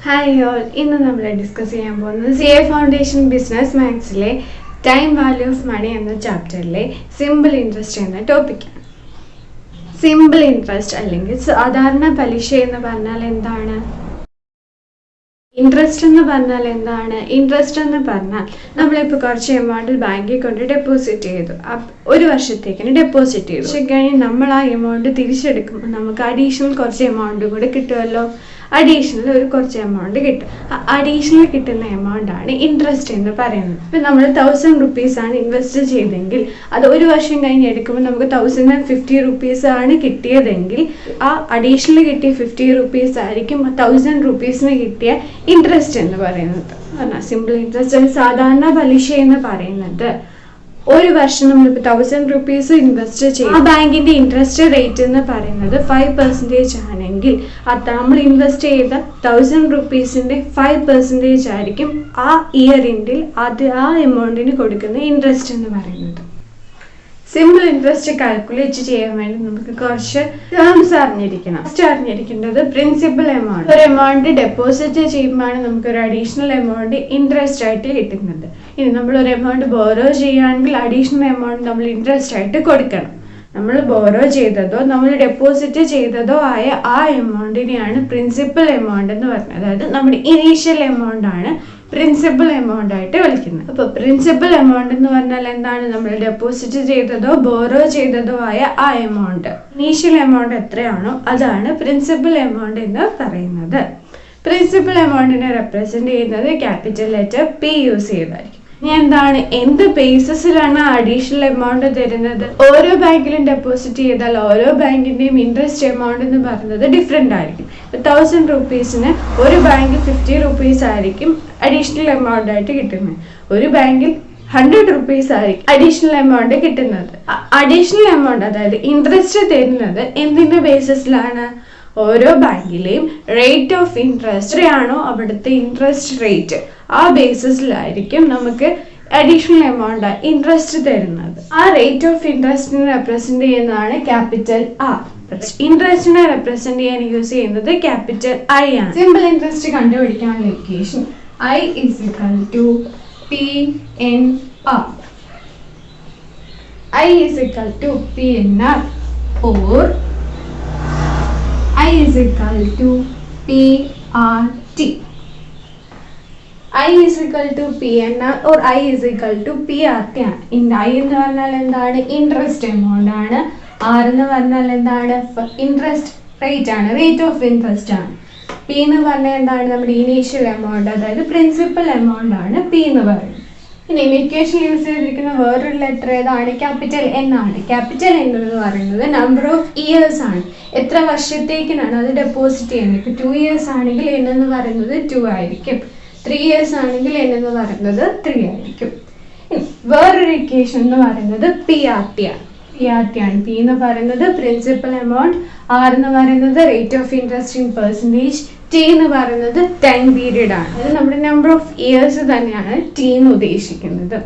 Hi all, ഇന്ന് നമ്മൾ discuss ചെയ്യാൻ പോകുന്നത് CA ഫൗണ്ടേഷൻ ബിസിനസ് മാത്സിലെ ടൈം വാല്യൂ ഓഫ് മണി എന്ന ചാപ്റ്ററിലെ സിമ്പിൾ ഇൻട്രസ്റ്റ് എന്ന ടോപ്പിക്കാണ്. സിമ്പിൾ ഇൻട്രസ്റ്റ് അല്ലെങ്കിൽ സാധാരണ പലിശ എന്ന് പറഞ്ഞാൽ എന്താണ്? ഇൻട്രസ്റ്റ് എന്ന് പറഞ്ഞാൽ എന്താണ്? ഇൻട്രസ്റ്റ് എന്ന് പറഞ്ഞാൽ നമ്മളിപ്പോൾ കുറച്ച് എമൗണ്ട് ബാങ്കിൽ കൊണ്ട് ഡെപ്പോസിറ്റ് ചെയ്തു, ഒരു വർഷത്തേക്കിന് ഡെപ്പോസിറ്റ് ചെയ്തു. പക്ഷെ കഴിഞ്ഞ് നമ്മൾ ആ എമൗണ്ട് തിരിച്ചെടുക്കുമ്പോൾ നമുക്ക് അഡീഷണൽ കുറച്ച് എമൗണ്ട് കൂടെ കിട്ടുമല്ലോ. അഡീഷണൽ കുറച്ച് എമൗണ്ട് കിട്ടും. അഡീഷണൽ കിട്ടുന്ന എമൗണ്ട് ആണ് ഇൻട്രസ്റ്റ് എന്ന് പറയുന്നത്. ഇപ്പം നമ്മൾ 1000 rupees ആണ് ഇൻവെസ്റ്റ് ചെയ്തെങ്കിൽ അത് ഒരു വർഷം കഴിഞ്ഞ് എടുക്കുമ്പോൾ നമുക്ക് 1050 rupees ആണ് കിട്ടിയതെങ്കിൽ ആ അഡീഷണൽ കിട്ടിയ 50 rupees ആയിരിക്കും 1000 rupees കിട്ടിയ ഇൻട്രസ്റ്റ് എന്ന് പറയുന്നത്. സിമ്പിൾ ഇൻട്രസ്റ്റ് സാധാരണ പലിശ എന്ന് പറയുന്നത് ഒരു വർഷം നമ്മളിപ്പോൾ 1000 rupees ഇൻവെസ്റ്റ് ചെയ്യും. ആ ബാങ്കിന്റെ ഇൻട്രസ്റ്റ് റേറ്റ് എന്ന് പറയുന്നത് 5% ആണെങ്കിൽ നമ്മൾ ഇൻവെസ്റ്റ് ചെയ്ത 1000 rupeesന്റെ 5% ആയിരിക്കും ആ ഇയറിൻ്റെ ആ എമൗണ്ടിന് കൊടുക്കുന്ന ഇൻട്രസ്റ്റ് എന്ന് പറയുന്നത്. സിമ്പിൾ ഇൻട്രസ്റ്റ് കാൽക്കുലേറ്റ് ചെയ്യാൻ വേണ്ടി നമുക്ക് കുറച്ച് ടേംസ് അറിഞ്ഞിരിക്കണം. ഫസ്റ്റ് അറിഞ്ഞിരിക്കേണ്ടത് പ്രിൻസിപ്പൽ എമൗണ്ട്. ഒരു എമൗണ്ട് ഡെപ്പോസിറ്റ് ചെയ്യുമ്പോഴാണ് നമുക്ക് ഒരു അഡീഷണൽ എമൗണ്ട് ഇൻട്രസ്റ്റ് ആയിട്ട് കിട്ടുന്നത്. ഇനി നമ്മൾ ഒരു എമൗണ്ട് ബോറോ ചെയ്യുകയാണെങ്കിൽ അഡീഷണൽ എമൗണ്ട് നമ്മൾ ഇൻട്രസ്റ്റ് ആയിട്ട് കൊടുക്കണം. നമ്മൾ ബോറോ ചെയ്തതോ നമ്മൾ ഡെപ്പോസിറ്റ് ചെയ്തതോ ആയ ആ എമൗണ്ടിനെയാണ് പ്രിൻസിപ്പൽ എമൗണ്ട് എന്ന് പറയുന്നത്. അതായത് നമ്മുടെ ഇനീഷ്യൽ എമൗണ്ട് ആണ് പ്രിൻസിപ്പൽ എമൗണ്ട് ആയിട്ട് വിളിക്കുന്നത്. അപ്പോൾ പ്രിൻസിപ്പൽ എമൗണ്ട് എന്ന് പറഞ്ഞാൽ എന്താണ്? നമ്മൾ ഡെപ്പോസിറ്റ് ചെയ്തതോ ബോറോ ചെയ്തതോ ആയ ആ എമൗണ്ട്, ഇനീഷ്യൽ എമൗണ്ട് എത്രയാണോ അതാണ് പ്രിൻസിപ്പൽ എമൗണ്ട് എന്ന് പറയുന്നത്. പ്രിൻസിപ്പൽ എമൗണ്ടിനെ റെപ്രസെന്റ് ചെയ്യുന്നത് ക്യാപിറ്റൽ ലെറ്റർ P യൂസ് ചെയ്തായിരിക്കും. ഇനി എന്താണ്, എന്ത് ബേസിസിലാണ് അഡീഷണൽ എമൗണ്ട് തരുന്നത്? ഓരോ ബാങ്കിലും ഡെപ്പോസിറ്റ് ചെയ്താൽ ഓരോ ബാങ്കിന്റെയും ഇൻട്രസ്റ്റ് എമൗണ്ട് എന്ന് പറയുന്നത് ഡിഫറെന്റ് ആയിരിക്കും. 1000 rupeesന് ഒരു ബാങ്കിൽ 50 rupees ആയിരിക്കും അഡീഷണൽ എമൗണ്ട് ആയിട്ട് കിട്ടുന്നത്. ഒരു ബാങ്കിൽ 100 rupees ആയിരിക്കും അഡീഷണൽ എമൗണ്ട് കിട്ടുന്നത്. അഡീഷണൽ എമൗണ്ട് അതായത് ഇൻട്രസ്റ്റ് തരുന്നത് എന്തിന്റെ ബേസിസിലാണ്? ഓരോ ബാങ്കിലെയും റേറ്റ് ഓഫ് ഇൻട്രസ്റ്റ് ആണോ അവിടുത്തെ ഇൻട്രസ്റ്റ് റേറ്റ്, ആ ബേസിസിലായിരിക്കും നമുക്ക് അഡീഷണൽ എമൗണ്ട് ഇൻട്രസ്റ്റ് തരുന്നത്. ആ റേറ്റ് ഓഫ് ഇൻട്രസ്റ്റിനെ റെപ്രസെന്റ് ചെയ്യുന്നതാണ് ക്യാപിറ്റൽ R. ഇൻട്രസ്റ്റിനെ റെപ്രസെന്റ് ചെയ്യാൻ യൂസ് ചെയ്യുന്നത് ക്യാപിറ്റൽ I ആണ്. സിമ്പിൾ ഇൻട്രസ്റ്റ് കണ്ടുപിടിക്കാനുള്ള equation I is equal to PNR. I is equal to PNR or I is equal to PRT. I is equal to PNR or I is equal to PRT ആണ്. I എന്ന് പറഞ്ഞാൽ എന്താണ്? Interest amount ആണ്. R എന്ന് പറഞ്ഞാൽ എന്താണ്? Interest rate ആണ്, rate of interest ആണ്. P എന്ന് പറഞ്ഞാൽ എന്താണ്? നമ്മുടെ ഇനീഷ്യൽ എമൗണ്ട് അതായത് പ്രിൻസിപ്പൽ എമൗണ്ട് ആണ് P എന്ന് പറയുന്നത്. ഇനി ഇക്വേഷൻ യൂസ് ചെയ്തിരിക്കുന്ന വേറൊരു ലെറ്റർ ഏതാണ്? ക്യാപിറ്റൽ N ആണ്. ക്യാപിറ്റൽ N എന്ന് പറയുന്നത് നമ്പർ ഓഫ് ഇയേഴ്സ് ആണ്. എത്ര വർഷത്തേക്കിനാണ് അത് ഡെപ്പോസിറ്റ് ചെയ്യുന്നത്. ഇപ്പൊ 2 years ആണെങ്കിൽ N എന്ന് പറയുന്നത് 2 ആയിരിക്കും. 3 years ആണെങ്കിൽ N എന്ന് പറയുന്നത് 3 ആയിരിക്കും. വേറൊരു ഇക്വേഷൻ എന്ന് പറയുന്നത് PRT ആണ്. P എന്ന് പറയുന്നത് പ്രിൻസിപ്പൽ എമൗണ്ട്, R എന്ന് പറയുന്നത് rate of interest in percentage, T എന്ന് പറയുന്നത് ടൈം പീരീഡ് ആണ്. അത് നമ്മുടെ നമ്പർ ഓഫ് ഇയേഴ്സ് തന്നെയാണ് T എന്ന് ഉദ്ദേശിക്കുന്നത്.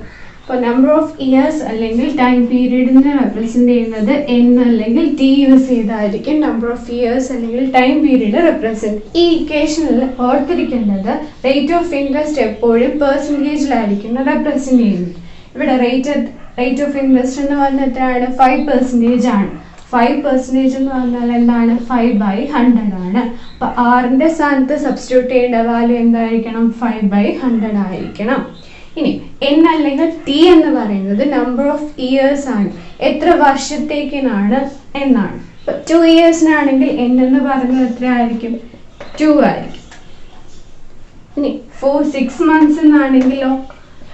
അപ്പോൾ നമ്പർ ഓഫ് ഇയേഴ്സ് അല്ലെങ്കിൽ ടൈം പീരീഡിനെ റെപ്രസെന്റ് ചെയ്യുന്നത് N അല്ലെങ്കിൽ T യൂസ് ചെയ്തായിരിക്കും നമ്പർ ഓഫ് ഇയേഴ്സ് അല്ലെങ്കിൽ ടൈം പീരീഡ് റെപ്രസെന്റ്. ഈ ഇക്വേഷനിൽ ഓർത്തിരിക്കേണ്ടത് റേറ്റ് ഓഫ് ഇൻട്രസ്റ്റ് എപ്പോഴും പെർസെൻറ്റേജിലായിരിക്കും റെപ്രസെന്റ് ചെയ്യുന്നത്. ഇവിടെ റേറ്റ് ഓഫ് ഇൻട്രസ്റ്റ് എന്ന് പറഞ്ഞാൽ എത്രയാണ്? 5% ആണ്. 5% എന്ന് പറഞ്ഞാൽ എന്താണ്? 5/100 ആണ്. അപ്പൊ ആറിന്റെ സ്ഥാനത്ത് സബ്സ്റ്റിറ്റ്യൂട്ട് ചെയ്യേണ്ട വാല്യൂ എന്തായിരിക്കണം? 5/100 ആയിരിക്കണം. ഇനി N അല്ലെങ്കിൽ T എന്ന് പറയുന്നത് നമ്പർ ഓഫ് ഇയേഴ്സ് ആണ്, എത്ര വർഷത്തേക്കിനാണ് എന്നാണ്. 2 yearsനാണെങ്കിൽ N എന്ന് പറയുന്നത് എത്ര ആയിരിക്കും? 2 ആയിരിക്കും. ഇനി 6 months എന്നാണെങ്കിലോ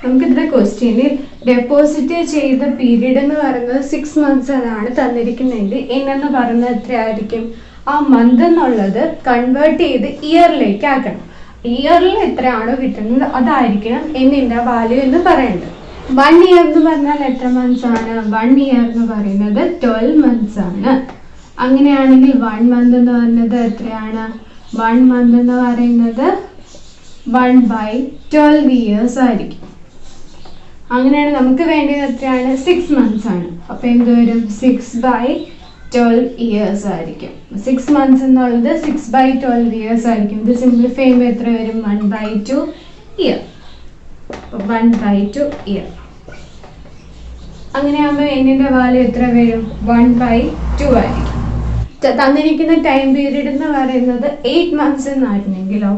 നമുക്കിവിടെ ക്വസ്റ്റ്യനിൽ ഡെപ്പോസിറ്റ് ചെയ്ത പീരീഡ് എന്ന് പറയുന്നത് 6 months എന്നാണ് തന്നിരിക്കുന്നതെങ്കിൽ N എന്ന് പറയുന്നത് എത്രയായിരിക്കും? ആ മന്ത് എന്നുള്ളത് കൺവേർട്ട് ചെയ്ത് ഇയറിലേക്ക് ആക്കണം. ഇയറിൽ എത്രയാണോ കിട്ടുന്നത് അതായിരിക്കണം എന്നിൻ്റെ വാല്യൂ എന്ന് പറയുന്നത്. 1 year എന്ന് പറഞ്ഞാൽ എത്ര മന്ത്സ് ആണ്? 1 year എന്ന് പറയുന്നത് 12 months ആണ്. അങ്ങനെയാണെങ്കിൽ 1 month എന്ന് പറയുന്നത് എത്രയാണ്? 1 month എന്ന് പറയുന്നത് 1/12 years ആയിരിക്കും. അങ്ങനെയാണ് നമുക്ക് വേണ്ടത് എത്രയാണ്? 6 months ആണ്. അപ്പൊ എന്ത് വരും? 6/12 12 years ആയിരിക്കും. 6 months എന്നുള്ളത് 6/12 years ആയിരിക്കും. ഇത് സിംപ്ലിഫൈ ചെയ്യുമ്പോൾ എത്ര വരും? 1/2 year. 1/2 year. അങ്ങനെയാകുമ്പോൾ എന്നിൻ്റെ വാല്യൂ എത്ര വരും? 1/2 ആയിരിക്കും. തന്നിരിക്കുന്ന ടൈം പീരീഡ് എന്ന് പറയുന്നത് 8 months എന്നായിരുന്നെങ്കിലോ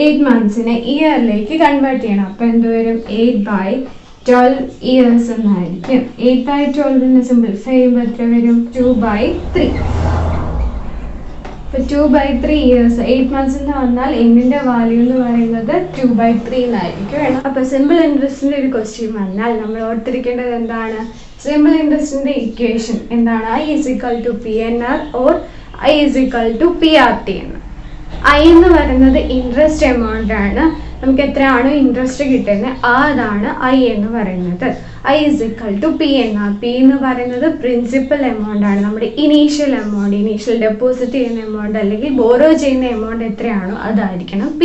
8 monthsനെ ഇയറിലേക്ക് കൺവേർട്ട് ചെയ്യണം. അപ്പം എന്ത് വരും? 8/12 years എന്നായിരിക്കും. 8/12 സിംപ്ലിഫൈ ചെയ്യുമ്പോൾ എത്ര വരും? 2/3. ഇപ്പൊ 2/3 years 8 months എന്ന് വന്നാൽ എന്നിന്റെ വാല്യൂ എന്ന് പറയുന്നത് 2/3 എന്നായിരിക്കും വേണം. അപ്പൊ സിമ്പിൾ ഇൻട്രസ്റ്റിന്റെ ഒരു ക്വസ്റ്റ്യൻ വന്നാൽ നമ്മൾ ഓർത്തിരിക്കേണ്ടത് എന്താണ്? സിമ്പിൾ ഇൻട്രസ്റ്റിന്റെ ഇക്വേഷൻ എന്താണ്? I is equal to PNR or I is equal to PRT എന്ന്. I എന്ന് പറയുന്നത് ഇൻട്രസ്റ്റ് എമൗണ്ട് ആണ്. നമുക്ക് എത്രയാണോ ഇൻട്രസ്റ്റ് കിട്ടുന്നത് അതാണ് I എന്ന് പറയുന്നത്. I is equal to PNR. P എന്ന് പറയുന്നത് പ്രിൻസിപ്പൽ എമൗണ്ട് ആണ്. നമ്മുടെ ഇനീഷ്യൽ എമൗണ്ട്, ഇനീഷ്യൽ ഡെപ്പോസിറ്റ് ചെയ്യുന്ന എമൗണ്ട് അല്ലെങ്കിൽ ബോറോ ചെയ്യുന്ന എമൗണ്ട് എത്രയാണോ അതായിരിക്കണം P.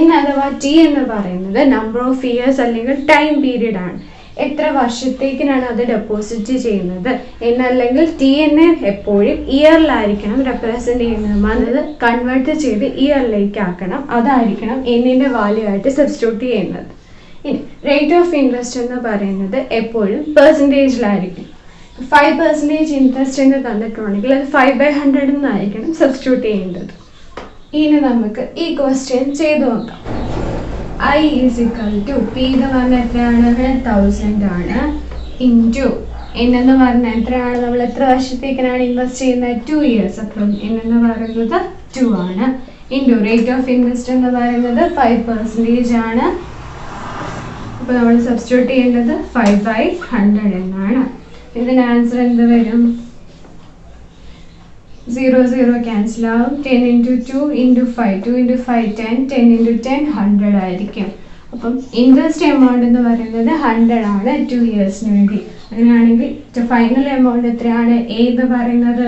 N അഥവാ T എന്ന് പറയുന്നത് നമ്പർ ഓഫ് ഇയേഴ്സ് അല്ലെങ്കിൽ ടൈം പീരീഡ് ആണ്. എത്ര വർഷത്തേക്കിനാണ് അത് ഡെപ്പോസിറ്റ് ചെയ്യുന്നത് എന്നല്ലെങ്കിൽ ടി എന്നെ എപ്പോഴും ഇയറിലായിരിക്കണം റെപ്രസെൻറ്റ് ചെയ്യുന്നത്. അത് കൺവേർട്ട് ചെയ്ത് ഇയറിലേക്ക് ആക്കണം. അതായിരിക്കണം എന്നിൻ്റെ വാല്യൂ ആയിട്ട് സബ്സ്റ്റിറ്റ്യൂട്ട് ചെയ്യുന്നത്. ഇനി റേറ്റ് ഓഫ് ഇൻട്രസ്റ്റ് എന്ന് പറയുന്നത് എപ്പോഴും പെർസെൻറ്റേജിലായിരിക്കും. 5% ഇൻട്രസ്റ്റ് എന്ന് തന്നിട്ടുണ്ടെങ്കിൽ അത് 5/100 എന്നായിരിക്കണം സബ്സ്റ്റിറ്റ്യൂട്ട് ചെയ്യേണ്ടത്. ഇനി നമുക്ക് ഈ ക്വസ്റ്റ്യൻ ചെയ്തു നോക്കാം. I is equal to P എന്ന് പറഞ്ഞാൽ എത്രയാണ്? 1000 ആണ്. ഇൻറ്റു N എന്ന് പറഞ്ഞാൽ എത്രയാണ്? നമ്മൾ എത്ര വർഷത്തേക്കാണ് ഇൻവെസ്റ്റ് ചെയ്യുന്നത്? 2 years. അപ്പം N എന്ന് പറയുന്നത് 2 ആണ്. ഇൻറ്റു റേറ്റ് ഓഫ് ഇൻട്രസ്റ്റ് എന്ന് പറയുന്നത് 5% ആണ്. അപ്പോൾ നമ്മൾ സബ്സ്റ്റിറ്റ്യൂട്ട് ചെയ്യേണ്ടത് 5/100 എന്നാണ്. ഇതിന് ആൻസർ എന്ത് വരും? 0 ക്യാൻസൽ ആവും. 10 × 2 × 5 2 × 5 10 10 × 10 100 ആയിരിക്കും. അപ്പം ഇൻട്രസ്റ്റ് എമൗണ്ട് എന്ന് പറയുന്നത് 100 ആണ് 2 ഇയേഴ്സിന് വേണ്ടി. അങ്ങനെയാണെങ്കിൽ ഫൈനൽ എമൗണ്ട് എത്രയാണ്? A എന്ന് പറയുന്നത്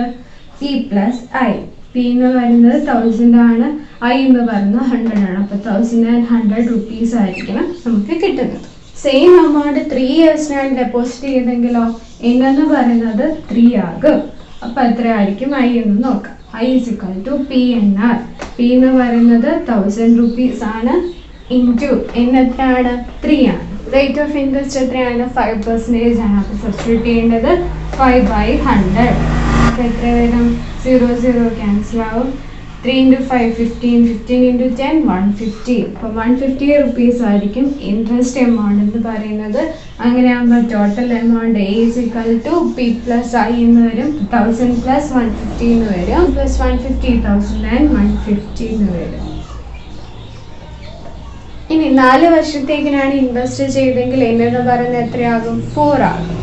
P + I. P എന്ന് പറയുന്നത് 1000 ആണ്. I എന്ന് പറയുന്നത് 100 ആണ്. അപ്പോൾ 1100 rupees ആയിരിക്കണം നമുക്ക് കിട്ടുന്നത്. സെയിം എമൗണ്ട് 3 ഇയേഴ്സിനാണ് ഡെപ്പോസിറ്റ് ചെയ്തെങ്കിലോ N എന്ന് പറയുന്നത് 3 ആകും. അപ്പോൾ എത്രയായിരിക്കും I എന്ന് നോക്കാം. I is equal to PNR. P എന്ന് പറയുന്നത് 1000 rupees ആണ്. ഇൻറ്റു N എത്രയാണ്? 3 ആണ്. റേറ്റ് ഓഫ് ഇൻട്രസ്റ്റ് എത്രയാണ്? 5% ആണ്. അപ്പോൾ സബ്സ്റ്റിറ്റ്യൂട്ട് ചെയ്യേണ്ടത് 5/100. അപ്പോൾ എത്ര വരും? 0 ക്യാൻസൽ ആവും. 3 × 5 15 15 × 10 150. അപ്പോൾ 150 rupees ആയിരിക്കും ഇൻട്രസ്റ്റ് എമൗണ്ട് എന്ന് പറയുന്നത്. അങ്ങനെയാകുമ്പോൾ total amount A is equal to P + I എന്ന് വരും. 1000 + 150 എന്ന് വരും. + 150 1150 എന്ന് വരും. ഇനി 4 വർഷത്തേക്കിനാണ് ഇൻവെസ്റ്റ് ചെയ്തെങ്കിൽ N എന്ന് പറയുന്നത് എത്രയാകും? 4 ആകും.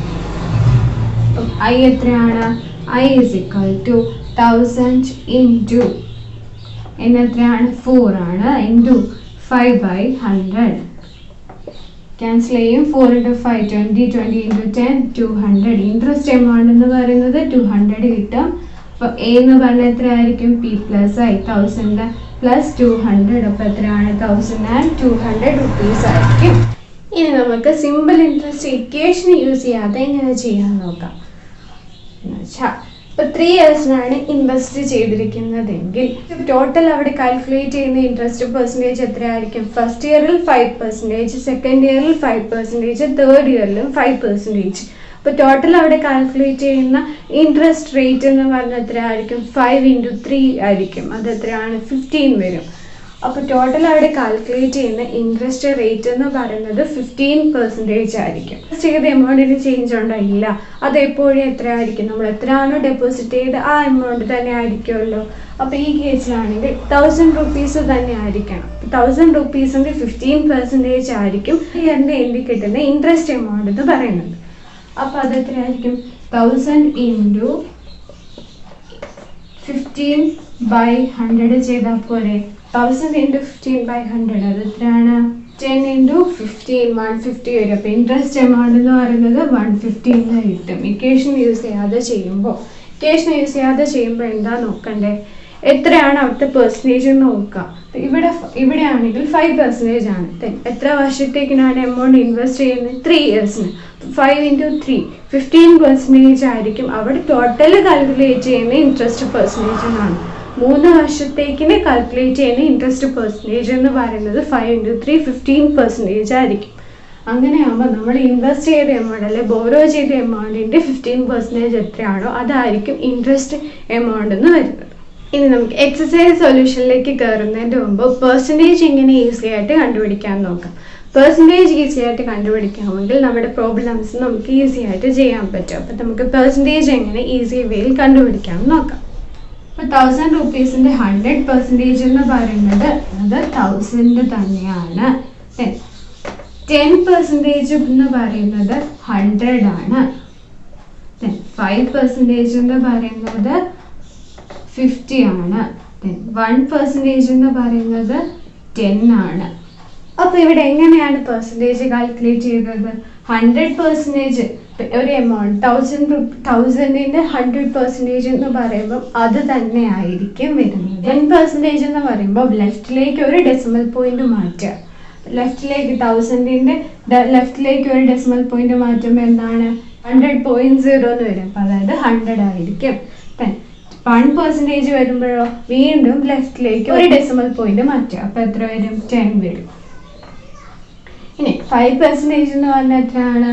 അപ്പം I എത്രയാണ്? I is equal to 1000 × N എത്രയാണ്? 4 ആണ്. ഇൻറ്റു 5/100 ക്യാൻസൽ ചെയ്യും. 4 × 5 20 20 × 10 200. ഇൻട്രസ്റ്റ് എമൗണ്ട് എന്ന് പറയുന്നത് 200 കിട്ടും. അപ്പോൾ A എന്ന് പറഞ്ഞാൽ എത്രയായിരിക്കും? P + I 1000 + 200. അപ്പോൾ എത്രയാണ്? 1200 rupees ആയിരിക്കും. ഇനി നമുക്ക് സിമ്പിൾ ഇൻട്രസ്റ്റ് ഇക്വേഷൻ യൂസ് ചെയ്യാതെ എങ്ങനെ ചെയ്യാൻ നോക്കാം. ഇപ്പോൾ 3 ഇയേഴ്സിനാണ് ഇൻവെസ്റ്റ് ചെയ്തിരിക്കുന്നതെങ്കിൽ ടോട്ടൽ അവിടെ കാൽക്കുലേറ്റ് ചെയ്യുന്ന ഇൻട്രസ്റ്റ് പെർസെൻറ്റേജ് എത്രയായിരിക്കും? ഫസ്റ്റ് ഇയറിൽ 5%, സെക്കൻഡ് ഇയറിൽ 5%, തേർഡ് ഇയറിലും 5%. അപ്പോൾ ടോട്ടൽ അവിടെ കാൽക്കുലേറ്റ് ചെയ്യുന്ന ഇൻട്രസ്റ്റ് റേറ്റ് എന്ന് പറഞ്ഞാൽ എത്രയായിരിക്കും? 5 × 3 ആയിരിക്കും. അത് എത്രയാണ്? 15 വരും. അപ്പോൾ ടോട്ടൽ അവിടെ കാൽക്കുലേറ്റ് ചെയ്യുന്ന ഇൻട്രസ്റ്റ് റേറ്റ് എന്ന് പറയുന്നത് 15% ആയിരിക്കും. ചെയ്ത എമൗണ്ടിന് ചേഞ്ച് ഉണ്ടോ? ഇല്ല. അത് എപ്പോഴും എത്രയായിരിക്കും? നമ്മൾ എത്രയാണോ ഡെപ്പോസിറ്റ് ചെയ്ത് ആ എമൗണ്ട് തന്നെ ആയിരിക്കുമല്ലോ. അപ്പോൾ ഈ കേസിലാണെങ്കിൽ 1000 rupees തന്നെ ആയിരിക്കണം. 1000 rupeesന്റെ 15% ആയിരിക്കും ഇയറിൻ്റെ എൻഡിൽ കിട്ടുന്ന ഇൻട്രസ്റ്റ് എമൗണ്ട് എന്ന് പറയുന്നത്. അപ്പോൾ അത് എത്രയായിരിക്കും? 1000 × 15/100 ചെയ്താൽ പോരെ? 1000 × 15/100 അത് എത്രയാണ്? 10 × 15 150 വരും. അപ്പോൾ ഇൻട്രസ്റ്റ് എമൗണ്ട് എന്ന് പറയുന്നത് 150 എന്ന് കിട്ടും. ഇക്വേഷൻ യൂസ് ചെയ്യാതെ ചെയ്യുമ്പോൾ എന്താ നോക്കണ്ടേ? എത്രയാണ് അവിടുത്തെ പെർസെൻറ്റേജ് എന്ന് നോക്കുക. ഇവിടെയാണെങ്കിൽ 5% ആണ്. എത്ര വർഷത്തേക്കിനാണ് എമൗണ്ട് ഇൻവെസ്റ്റ് ചെയ്യുന്നത്? 3 ഇയേഴ്സിന്. 5 × 3 15% ആയിരിക്കും അവിടെ ടോട്ടൽ കാൽക്കുലേറ്റ് ചെയ്യുന്ന ഇൻട്രസ്റ്റ് പെർസെൻറ്റേജ് എന്നാണ്. 3 വർഷത്തേക്കിന് കാൽക്കുലേറ്റ് ചെയ്യുന്ന ഇൻട്രസ്റ്റ് പെർസെൻറ്റേജ് എന്ന് പറയുന്നത് 5 × 3 15% ആയിരിക്കും. അങ്ങനെയാകുമ്പോൾ നമ്മൾ ഇൻവെസ്റ്റ് ചെയ്ത എമൗണ്ട് അല്ലെ ബോറോ ചെയ്ത എമൗണ്ടിൻ്റെ 15% എത്രയാണോ അതായിരിക്കും ഇൻട്രസ്റ്റ് എമൗണ്ട് എന്ന് വരുന്നത്. ഇനി നമുക്ക് എക്സസൈസ് സൊല്യൂഷനിലേക്ക് കയറുന്നതിൻ്റെ മുമ്പ് പെർസെൻറ്റേജ് എങ്ങനെ ഈസി ആയിട്ട് കണ്ടുപിടിക്കാൻ നോക്കാം. പെർസെൻറ്റേജ് ഈസി ആയിട്ട് കണ്ടുപിടിക്കാമെങ്കിൽ നമ്മുടെ പ്രോബ്ലംസ് നമുക്ക് ഈസി ആയിട്ട് ചെയ്യാൻ പറ്റും. അപ്പം നമുക്ക് പെർസെൻറ്റേജ് എങ്ങനെ ഈസി വേയിൽ കണ്ടുപിടിക്കാൻ നോക്കാം. അപ്പോൾ 1000 രൂപീസിൻ്റെ 100% എന്ന് പറയുന്നത് അത് 1000 തന്നെയാണ്. 10% എന്ന് പറയുന്നത് 100 ആണ്. 5% എന്ന് പറയുന്നത് 50 ആണ്. 1% എന്ന് പറയുന്നത് 10 ആണ്. അപ്പോൾ ഇവിടെ എങ്ങനെയാണ് പെർസെൻറ്റേജ് കാൽക്കുലേറ്റ് ചെയ്തത്? 100% ഒരു എമൗണ്ട് 1000ൻ്റെ 100% എന്ന് പറയുമ്പോൾ അത് തന്നെ ആയിരിക്കും വരുന്നത്. 10% എന്ന് പറയുമ്പോൾ ലെഫ്റ്റിലേക്ക് ഒരു ഡെസിമൽ പോയിന്റ് മാറ്റുക. ലെഫ്റ്റിലേക്ക് 1000ൻ്റെ ലെഫ്റ്റിലേക്ക് ഒരു ഡെസിമൽ പോയിന്റ് മാറ്റുമ്പോൾ എന്താണ് 100.0 എന്ന് വരും. അപ്പോൾ അതായത് 100 ആയിരിക്കും. 1% വരുമ്പോഴോ വീണ്ടും ലെഫ്റ്റിലേക്ക് ഒരു ഡെസിമൽ പോയിന്റ് മാറ്റുക. അപ്പോൾ എത്ര വരും? 10 വരും. ഇനി 5% എന്ന് പറഞ്ഞാൽ എത്രയാണ്?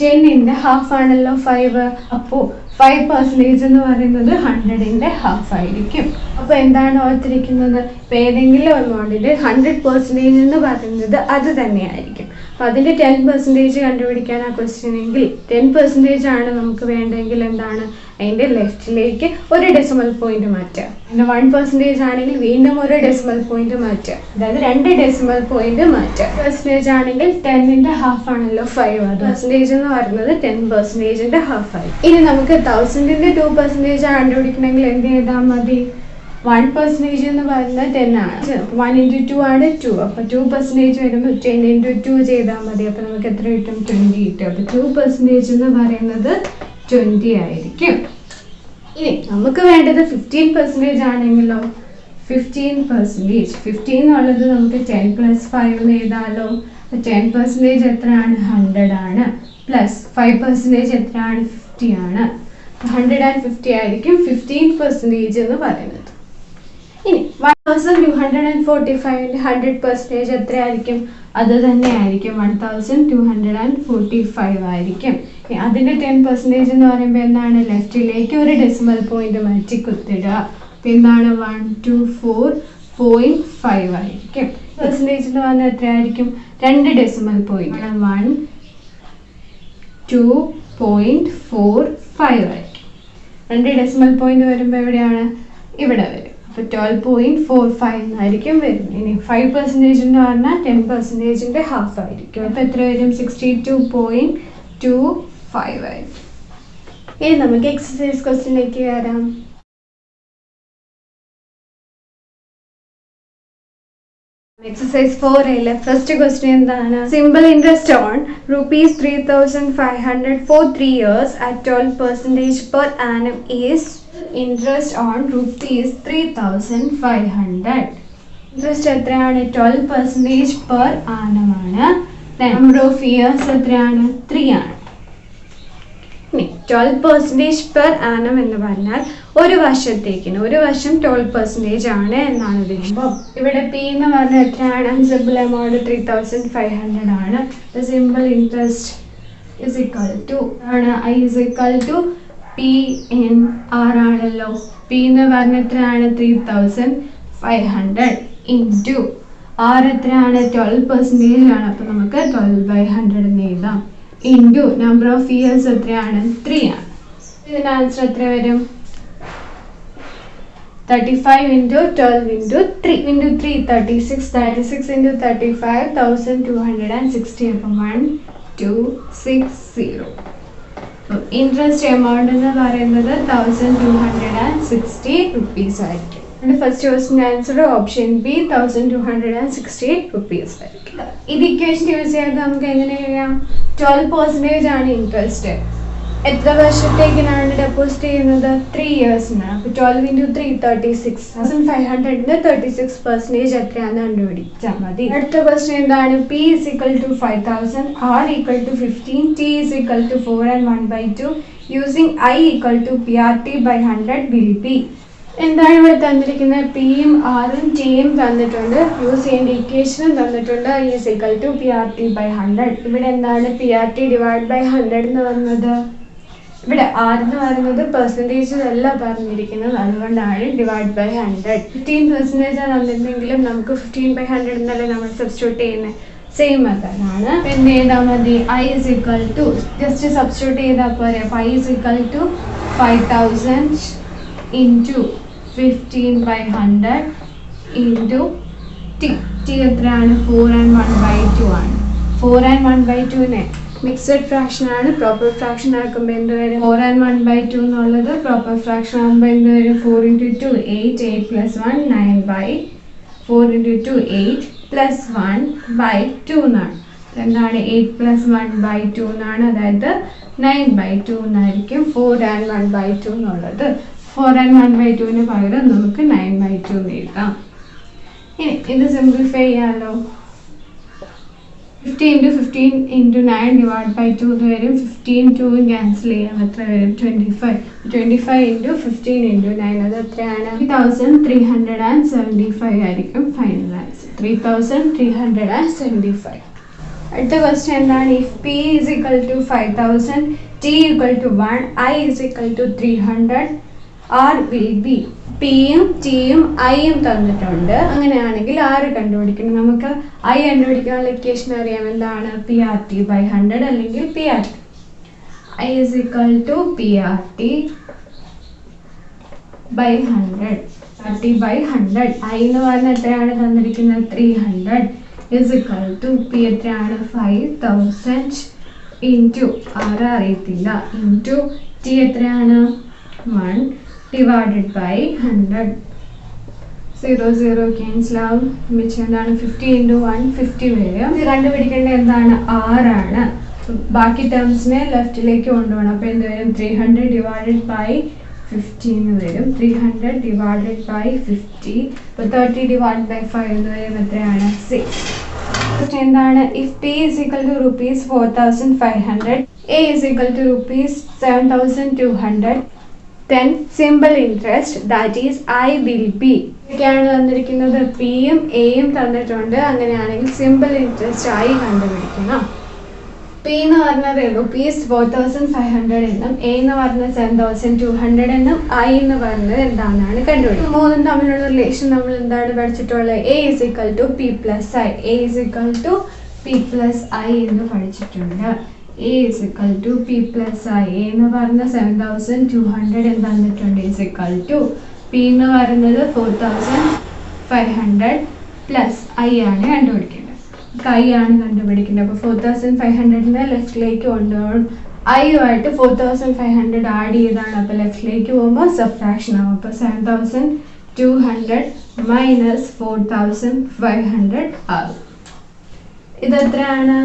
10ൻ്റെ ഹാഫ് ആണല്ലോ 5. അപ്പോൾ 5% എന്ന് പറയുന്നത് 100ൻ്റെ ഹാഫ് ആയിരിക്കും. അപ്പോൾ എന്താണ് ഓർത്തിരിക്കുന്നത്? ഇപ്പോൾ ഏതെങ്കിലും എമൗണ്ടിൻ്റെ 100% എന്ന് പറയുന്നത് അത് തന്നെയായിരിക്കും. അപ്പോൾ അതിൻ്റെ 10% കണ്ടുപിടിക്കാൻ ആ ക്വസ്റ്റ്യൻ എങ്കിൽ 10% ആണ് നമുക്ക് വേണ്ടെങ്കിൽ എന്താണ് അതിൻ്റെ ലെഫ്റ്റിലേക്ക് ഒരു ഡെസിമൽ പോയിന്റ് മാറ്റുക. പിന്നെ 1% ആണെങ്കിൽ വീണ്ടും ഒരു ഡെസിമൽ പോയിന്റ് മാറ്റുക. അതായത് 2 ഡെസിമൽ പോയിന്റ് മാറ്റുക. പെർസെൻറ്റേജ് ആണെങ്കിൽ 10ൻ്റെ ഹാഫ് ആണല്ലോ 5. അത് പെർസെൻറ്റേജ് എന്ന് പറയുന്നത് 10%ൻ്റെ ഹാഫ് ആയി. ഇനി നമുക്ക് 1000ൻ്റെ 2% കണ്ടുപിടിക്കണമെങ്കിൽ എന്ത് ചെയ്താൽ മതി? 1% എന്ന് പറയുന്നത് 10 ആണ്. 1 × 2 ആണ് 2. അപ്പോൾ 2% വരുമ്പോൾ 10 × 2 ചെയ്താൽ മതി. അപ്പോൾ നമുക്ക് എത്ര കിട്ടും? 20 കിട്ടും. അപ്പോൾ 2% എന്ന് പറയുന്നത് 20 ആയിരിക്കും. ഇനി നമുക്ക് വേണ്ടത് 15% ആണെങ്കിലോ 15%. 15 എന്നുള്ളത് നമുക്ക് 10 + 5 എന്ന് എഴുതാമല്ലോ. 10% എത്രയാണ്? 100 ആണ്. പ്ലസ് 5% എത്രയാണ്? 50 ആണ്. 150 ആയിരിക്കും 15% എന്ന് പറയുന്നത്. ഇനി 1245ൻ്റെ 100% എത്രയായിരിക്കും? അത് തന്നെ ആയിരിക്കും 1245 ആയിരിക്കും. അതിൻ്റെ 10% എന്ന് പറയുമ്പോൾ എന്താണ്? ലെഫ്റ്റിലേക്ക് ഒരു ഡെസിമൽ പോയിന്റ് മാറ്റി കുത്തിടുക. എന്താണ്? 124.5 ആയിരിക്കും. പെർസെൻറ്റേജ് എന്ന് പറഞ്ഞാൽ എത്രയായിരിക്കും? 2 ഡെസിമൽ പോയിന്റ് 102.45 ആയിരിക്കും. 2 ഡെസിമൽ പോയിന്റ് വരുമ്പോൾ എവിടെയാണ്? ഇവിടെ വരും. അപ്പോൾ 12.45 എന്നായിരിക്കും വരുന്നത്. ഇനി 5% എന്ന് പറഞ്ഞാൽ 10%ൻ്റെ ഹാഫ് ആയിരിക്കും. അപ്പോൾ എത്ര വരും? 62.25 ആയിരിക്കും. ഇനി നമുക്ക് എക്സസൈസ് ക്വസ്റ്റ്യനിലേക്ക് വരാം. Exercise 4 ഫസ്റ്റ് ക്വസ്റ്റ്യൻ എന്താണ്? Simple interest on ₹3,500 for 3 years at 12% per annum is interest on ₹3,500. Interest എത്രയാണ്? 12% per annum ആണ്. നമ്പർ ഓഫ് ഇയേഴ്സ് എത്രയാണ്? 3 ആണ്. 12% per annum എന്ന് പറഞ്ഞാൽ ഒരു വർഷത്തേക്കിന് ഒരു വർഷം 12% ആണ് എന്നാണ് വരുമ്പോൾ ഇവിടെ പി എന്ന് പറഞ്ഞാൽ എത്രയാണ്? സിമ്പിൾ എമൗണ്ട് 3,500 ആണ്. Simple interest is equal to ആണ് I is equal to PNR ആണല്ലോ. പി എന്ന് പറഞ്ഞാൽ എത്രയാണ്? 3,500 ഇൻറ്റു ആർ എത്രയാണ്? 12% ആണ്. അപ്പോൾ നമുക്ക് 12/100 എന്ന് എഴുതാം. ഇൻറ്റു നമ്പർ ഓഫ് ഇയേഴ്സ് എത്രയാണ്? 3 ആണ്. ഇതിൻ്റെ ആൻസർ എത്ര വരും? 35 × 12 × 3 × 3 36. 36 × 35 1260. അപ്പം 1260. ഇൻട്രസ്റ്റ് എമൗണ്ട് എന്ന് പറയുന്നത് 1260 rupees ആയിരിക്കും. ഫസ്റ്റ് ക്വസ്റ്റിൻ്റെ ആൻസർ ഓപ്ഷൻ ബി 1260 rupees ആയിരിക്കും. ഇത് ഇക്വേഷൻ യൂസ് ചെയ്ത് നമുക്ക് എങ്ങനെ ചെയ്യാം? 12% ആണ് ഇൻട്രസ്റ്റ്. എത്ര വർഷത്തേക്കിനാണ് ഡെപ്പോസിറ്റ് ചെയ്യുന്നത്? 3 ഇയേഴ്സിനാണ്. അപ്പോൾ 12 into 3 36. 500ന്റെ 36% എത്രയാണെന്ന് കണ്ടുപിടിച്ചാൽ മതി. അടുത്ത ക്വസ്റ്റ്യൻ എന്താണ്? P is equal to 5000, R equal to 15, T is equal to 4 and 1/2. Using I equal to PRT by 100 will be. എന്താണ് ഇവിടെ തന്നിരിക്കുന്നത്? പിയും ആറും ടിയും തന്നിട്ടുണ്ട്. യൂസ് ചെയ്യേണ്ട ഇക്വേഷനും തന്നിട്ടുണ്ട്. I is equal to PRT by 100. ഇവിടെ എന്താണ് PRT ഡിവൈഡ് ബൈ 100 എന്ന് വന്നത്? ഇവിടെ ആർ എന്ന് പറയുന്നത് പെർസെൻറ്റേജ് അല്ല പറഞ്ഞിരിക്കുന്നത്, അതുകൊണ്ടാണ് ഡിവൈഡ് ബൈ 100. 15% തന്നിരുന്നെങ്കിലും നമുക്ക് 15/100 എന്നല്ലേ നമ്മൾ സബ്സ്റ്റിറ്റ്യൂട്ട് ചെയ്യുന്നത്. സെയിം മെത്തേഡാണ്. എന്ത് ചെയ്താൽ മതി? I is equal to just substitute ചെയ്താൽ പോരെ. അപ്പോൾ I is equal to 5000 into 15/100 into T എത്രയാണ്? 4 and 1/2 ആണ്. 4 and 1/2നെ മിക്സഡ് ഫ്രാക്ഷൻ ആണ്. പ്രോപ്പർ ഫ്രാക്ഷൻ ആക്കുമ്പോൾ എന്ത് വരും? 4 and 1/2 എന്നുള്ളത് പ്രോപ്പർ ഫ്രാക്ഷൻ ആകുമ്പോൾ എന്ത് വരും? 4 into 2 8, 8 plus 1 9/4 into 2 8 plus 1/2 എന്നാണ്. എന്താണ്? 8 plus 1/2 എന്നാണ്, അതായത് 9/2 എന്നായിരിക്കും 4 and 1/2 എന്നുള്ളത്. 4 and 1/2ന് പകരം നമുക്ക് 9/2 എന്ന് എഴുതാം. ഇനി ഇത് സിംപ്ലിഫൈ ചെയ്യാമല്ലോ. 50 into 15 into 9 divided by 2 വരും. 15 2 ക്യാൻസൽ ചെയ്യാം. എത്ര വരും? 25. 25 into 15 into 9 അത് എത്രയാണ്? 3375 ആയിരിക്കും ഫൈനൽ ആൻസർ. 3375. അടുത്ത ക്വസ്റ്റ്യൻ എന്താണ്? If P is equal to 5000, T equal to 1, I is equal to 300, R will be. പിയും ടിയും ഐയും തന്നിട്ടുണ്ട്. അങ്ങനെയാണെങ്കിൽ ആറ് കണ്ടുപിടിക്കണം. നമുക്ക് ഐ കണ്ടുപിടിക്കാനുള്ള ഇക്വേഷൻ അറിയാം. എന്താണ്? PRT by 100 അല്ലെങ്കിൽ PRT. I is equal to PRT by 100. PRT by 100. I എന്ന് പറഞ്ഞാൽ എത്രയാണ് തന്നിരിക്കുന്നത്? 300 is equal to P എത്രയാണ്? 5000 into ആറ് അറിയത്തില്ല into T എത്രയാണ്? 1 divided by 100. 0 0 cancel ആവും. മിച്ചം എന്താണ്? 50 into 1 50 വരും. ഇത് കണ്ടുപിടിക്കേണ്ടത് എന്താണ്? ആറാണ്. ബാക്കി ടേംസിനെ ലെഫ്റ്റിലേക്ക് കൊണ്ടുപോകണം. അപ്പോൾ എന്ത് വരും? 300 divided by 15 വരും. 300 divided by 50. അപ്പോൾ 30 divided by 5 എന്ന് വരും. എത്രയാണ്? 6. എന്താണ്? If P is equal to rupees 4500, A is equal to rupees 7200, then simple interest, that is I will be. ഇതൊക്കെയാണ് തന്നിരിക്കുന്നത്. പിയും എയും തന്നിട്ടുണ്ട്. അങ്ങനെയാണെങ്കിൽ സിമ്പിൾ ഇൻട്രസ്റ്റ് ആയി കണ്ടുപിടിക്കണം. പി എന്ന് പറഞ്ഞത് റുപ്പീസ് 4500 എന്നും എ എന്ന് പറഞ്ഞത് 7200 എന്നും ഐ എന്ന് പറഞ്ഞത് എന്താണെന്നാണ് കണ്ടുപിടിക്കുന്നത്. മൂന്നും തമ്മിലുള്ള റിലേഷൻ നമ്മൾ എന്താണ് പഠിച്ചിട്ടുള്ളത്? A is equal to P plus I. A is equal to P plus I എന്ന് പഠിച്ചിട്ടുണ്ട്. A is equal to P plus I. A എന്ന് പറഞ്ഞ 7200 എന്ന് തന്നിട്ടുണ്ട്. is equal to P എന്ന് പറയുന്നത് 4500 പ്ലസ് ഐ ആണ് കണ്ടുപിടിക്കേണ്ടത്. ഐ ആണ് കണ്ടുപിടിക്കേണ്ടത്. അപ്പോൾ 4500നെ ലെഫ്റ്റിലേക്ക് കൊണ്ടുപോകും. ഐയുമായിട്ട് 4500 ആഡ് ചെയ്താണ്. അപ്പോൾ ലെഫ്റ്റിലേക്ക് പോകുമ്പോൾ സബ്ട്രാക്ഷൻ ആവും. അപ്പോൾ 7200 മൈനസ് 4500 ആകും. ഇതെത്രയാണ്?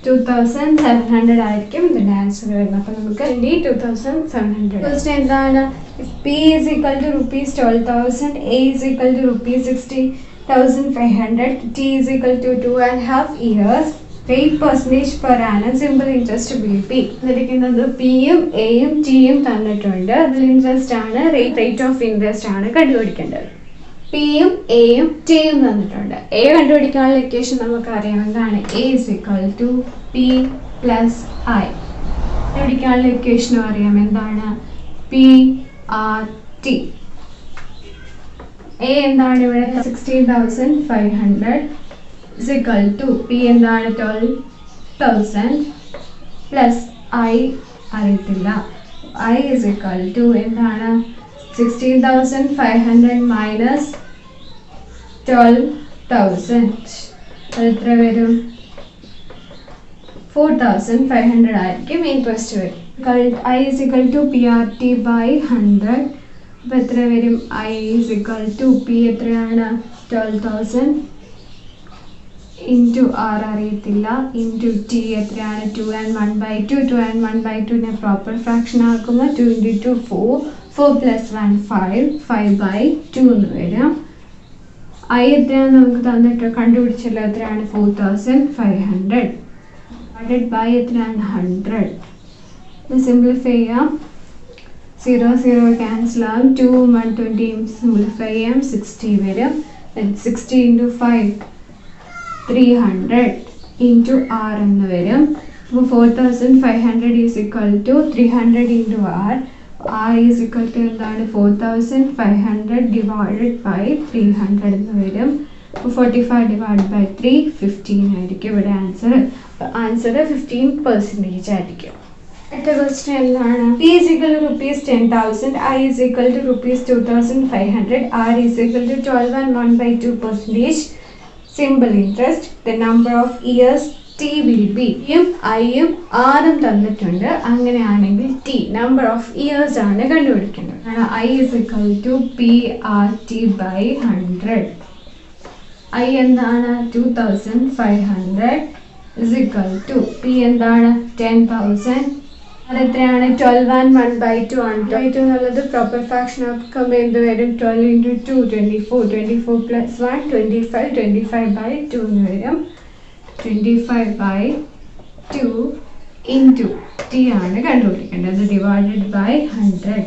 2700 ആയിരിക്കും ഇതിൻ്റെ ആൻസർ വരുന്നത്. അപ്പോൾ നമുക്ക് 2700. ഫസ്റ്റ് എന്താണ്? P is equal to rupees 12,000, A is equal to rupees 60,500, T is equal to 2.5 years, 8% per annum, simple interest will be. ഇതിരിക്കുന്നത് പിയും എയും ടിയും തന്നിട്ടുണ്ട്. അതിൽ ഇൻട്രസ്റ്റ് ആണ്, റേറ്റ് ഓഫ് ഇൻട്രസ്റ്റ് ആണ് കണ്ടുപിടിക്കേണ്ടത്. പിയും എയും ടിയും തന്നിട്ടുണ്ട്. എ കണ്ടുപിടിക്കാനുള്ള ഇക്വേഷൻ നമുക്കറിയാം. എന്താണ്? A is equal to P plus I. കണ്ടുപിടിക്കാനുള്ള ഇക്വേഷനും അറിയാം. എന്താണ്? PRT. എ എന്താണ് ഇവിടെ? 16,500 is equal to P എന്താണ്? 12,000 പ്ലസ് ഐ അറിയത്തില്ല. I is equal to എന്താണ്? 16,500 minus 12,000. അത് എത്ര വരും? 4,500 ആയിരിക്കും ഇൻട്രസ്റ്റ് വരും. I is equal to PRT by 100. അപ്പോൾ എത്ര വരും? I is equal to P എത്രയാണ്? 12,000 ഇൻറ്റു ആർ അറിയത്തില്ല, ഇൻറ്റു ടി എത്രയാണ് 2 and 1/2. 2 and 1/2 പ്രോപ്പർ ഫ്രാക്ഷൻ ആക്കുമ്പോൾ 2 × 2 4, 4 + 1 5, 5/2 എന്ന് വരും. ഐ എത്രയാണ് നമുക്ക് തന്നിട്ട് കണ്ടുപിടിച്ചല്ലോ, എത്രയാണ് 4500 / എത്രയാണ് 100. സിംപ്ലിഫൈ ചെയ്യാം, 0 0 ക്യാൻസൽ ആകും, 2 120 സിംപ്ലിഫൈ ചെയ്യാം, 60 വരും. 60 × 5 300 ഇൻറ്റു ആർ എന്ന് വരും. അപ്പോൾ 4500 is equal to 300 into R. R is equal to എന്താണ് 4500 ഡിവൈഡഡ് ബൈ 300 എന്ന് വരും. അപ്പോൾ 45 ഡിവൈഡഡ് ബൈ 3 15 ആയിരിക്കും ഇവിടെ ആൻസർ. ആൻസർ 15% ആയിരിക്കും. അടുത്ത ക്വസ്റ്റ്യൻ എന്താണ്? P is equal to ₹10,000, I is equal to ₹2,500, R is equal to 12 and 1/2%. Simple interest. The number of years T will be. ഐയും ആറും തന്നിട്ടുണ്ട്. അങ്ങനെയാണെങ്കിൽ T നമ്പർ ഓഫ് ഇയേഴ്സ് ആണ് കണ്ടുപിടിക്കേണ്ടത്. I is equal to PRT by 100. I എന്താണ് 2500 is equal to P എന്താണ് 10,000. അതെത്രയാണ് 12 and 1/2 ആണ്. 2 എന്നുള്ളത് പ്രോപ്പർ ഫ്രാക്ഷൻ ആക്കുമ്പോൾ എന്ത് വരും? 12 × 2 24, 24 + 1 25, 25/2 എന്ന് വരും. 25/2 ഇൻറ്റു ടി ആണ് കണ്ടുപിടിക്കേണ്ടത്, ഡിവൈഡഡ് ബൈ 100.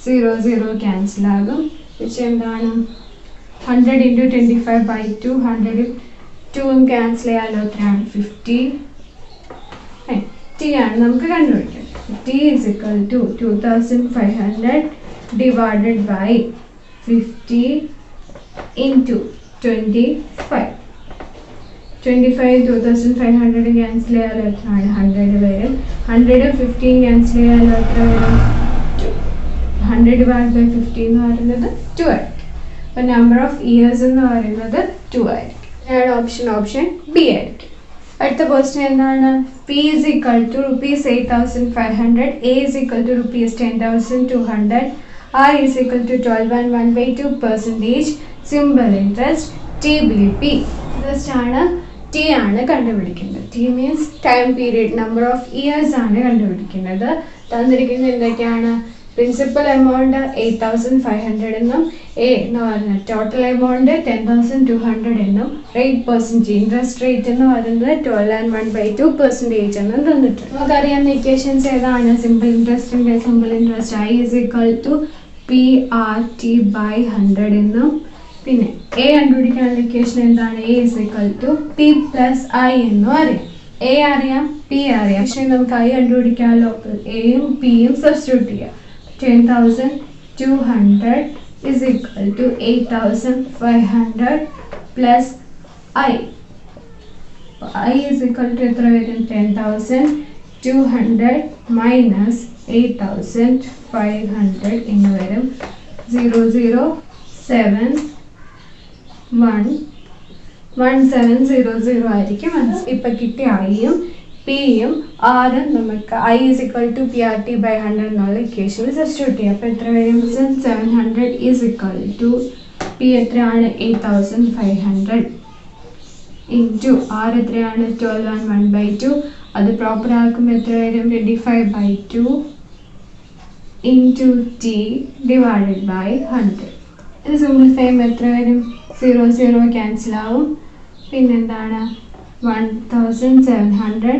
0 0 ക്യാൻസൽ ആകും, പക്ഷെ എന്താണ് 100 × 25/2, 100 2 ക്യാൻസൽ ചെയ്യാമല്ലോ, എത്രയാണ് 50. ടി ആണ് നമുക്ക് കണ്ടുപിടിക്കേണ്ടത്. T is equal to 2500 divided by 50 into 25. 25 2500 cancel ചെയ്യാലോ, എത്രയാണ് 100 വരും. 100 15 ക്യാൻസൽ ചെയ്യാലോ, എത്ര വരും 2. 100 ഡിവൈഡ് ബൈ 50 എന്ന് പറയുന്നത് 2 ആയിരിക്കും. അപ്പോൾ നമ്പർ ഓഫ് ഇയേഴ്സ് എന്ന് പറയുന്നത് 2 ആയിരിക്കും. ഓപ്ഷൻ ബി ആയിരിക്കും. അടുത്ത ക്വസ്റ്റ്യൻ എന്താണ്? P is equal to ₹8,500, A is equal to ₹10,200, R is equal to 12 and 1/2%. Simple interest. T will be. Interest ആണ്, T ആണ് കണ്ടുപിടിക്കേണ്ടത്. T means time period, number of years ആണ് കണ്ടുപിടിക്കുന്നത്. തന്നിരിക്കുന്നത് എന്തൊക്കെയാണ്? പ്രിൻസിപ്പൽ എമൗണ്ട് 8,500 എന്നും എ എന്ന് പറയുന്നത് ടോട്ടൽ എമൗണ്ട് 10,200 എന്നും റേറ്റ് പെർസെൻറ്റേജ് ഇൻട്രസ്റ്റ് റേറ്റ് എന്ന് പറയുന്നത് 12 and 1/2% എന്നും തന്നിട്ടുണ്ട്. നമുക്കറിയാവുന്ന ഇക്വേഷൻസ് ഏതാണ്? സിമ്പിൾ ഇൻട്രസ്റ്റിൻ്റെ simple interest I is equal to PRT by 100 എന്നും, പിന്നെ എ കണ്ടുപിടിക്കാനുള്ള ഇക്വേഷൻ എന്താണ്? A is equal to P + I എന്നും അറിയാം. എ അറിയാം, പി അറിയാം, പക്ഷേ നമുക്ക് ഐ കണ്ടുപിടിക്കാമല്ലോ. എയും പിയും സബ്സ്റ്റിറ്റ്യൂട്ട് ചെയ്യാം. 10,200 is equal to 8,500 plus I. I is equal to എത്ര വരും? 10,200 minus 8,500 എന്ന് വരും. 007111700 ആയിരിക്കും. ഇപ്പം കിട്ടിയ ഐയും പിയും ആറും നമുക്ക് I is equal to PRT by 100 എന്നുള്ള ഇക്വേഷനിൽ സബ്സ്റ്റിറ്റ്യൂട്ട് ചെയ്യാം. അപ്പോൾ എത്ര വരും? 700 ഈസ് ഇക്വൽ ടു പി എത്രയാണ്? 8,500 ഇൻറ്റു ആർ എത്രയാണ്? 12 and 1/2. അത് പ്രോപ്പർ ആക്കുമ്പോൾ എത്ര വരും? 25/2 ഇൻറ്റു ടി ഡിവൈഡഡ് ബൈ 100. ഇത് സിംപ്ലിഫൈ ചെയ്യുമ്പോൾ എത്ര വരും? 0 0 ക്യാൻസൽ ആവും. പിന്നെന്താണ് 1,700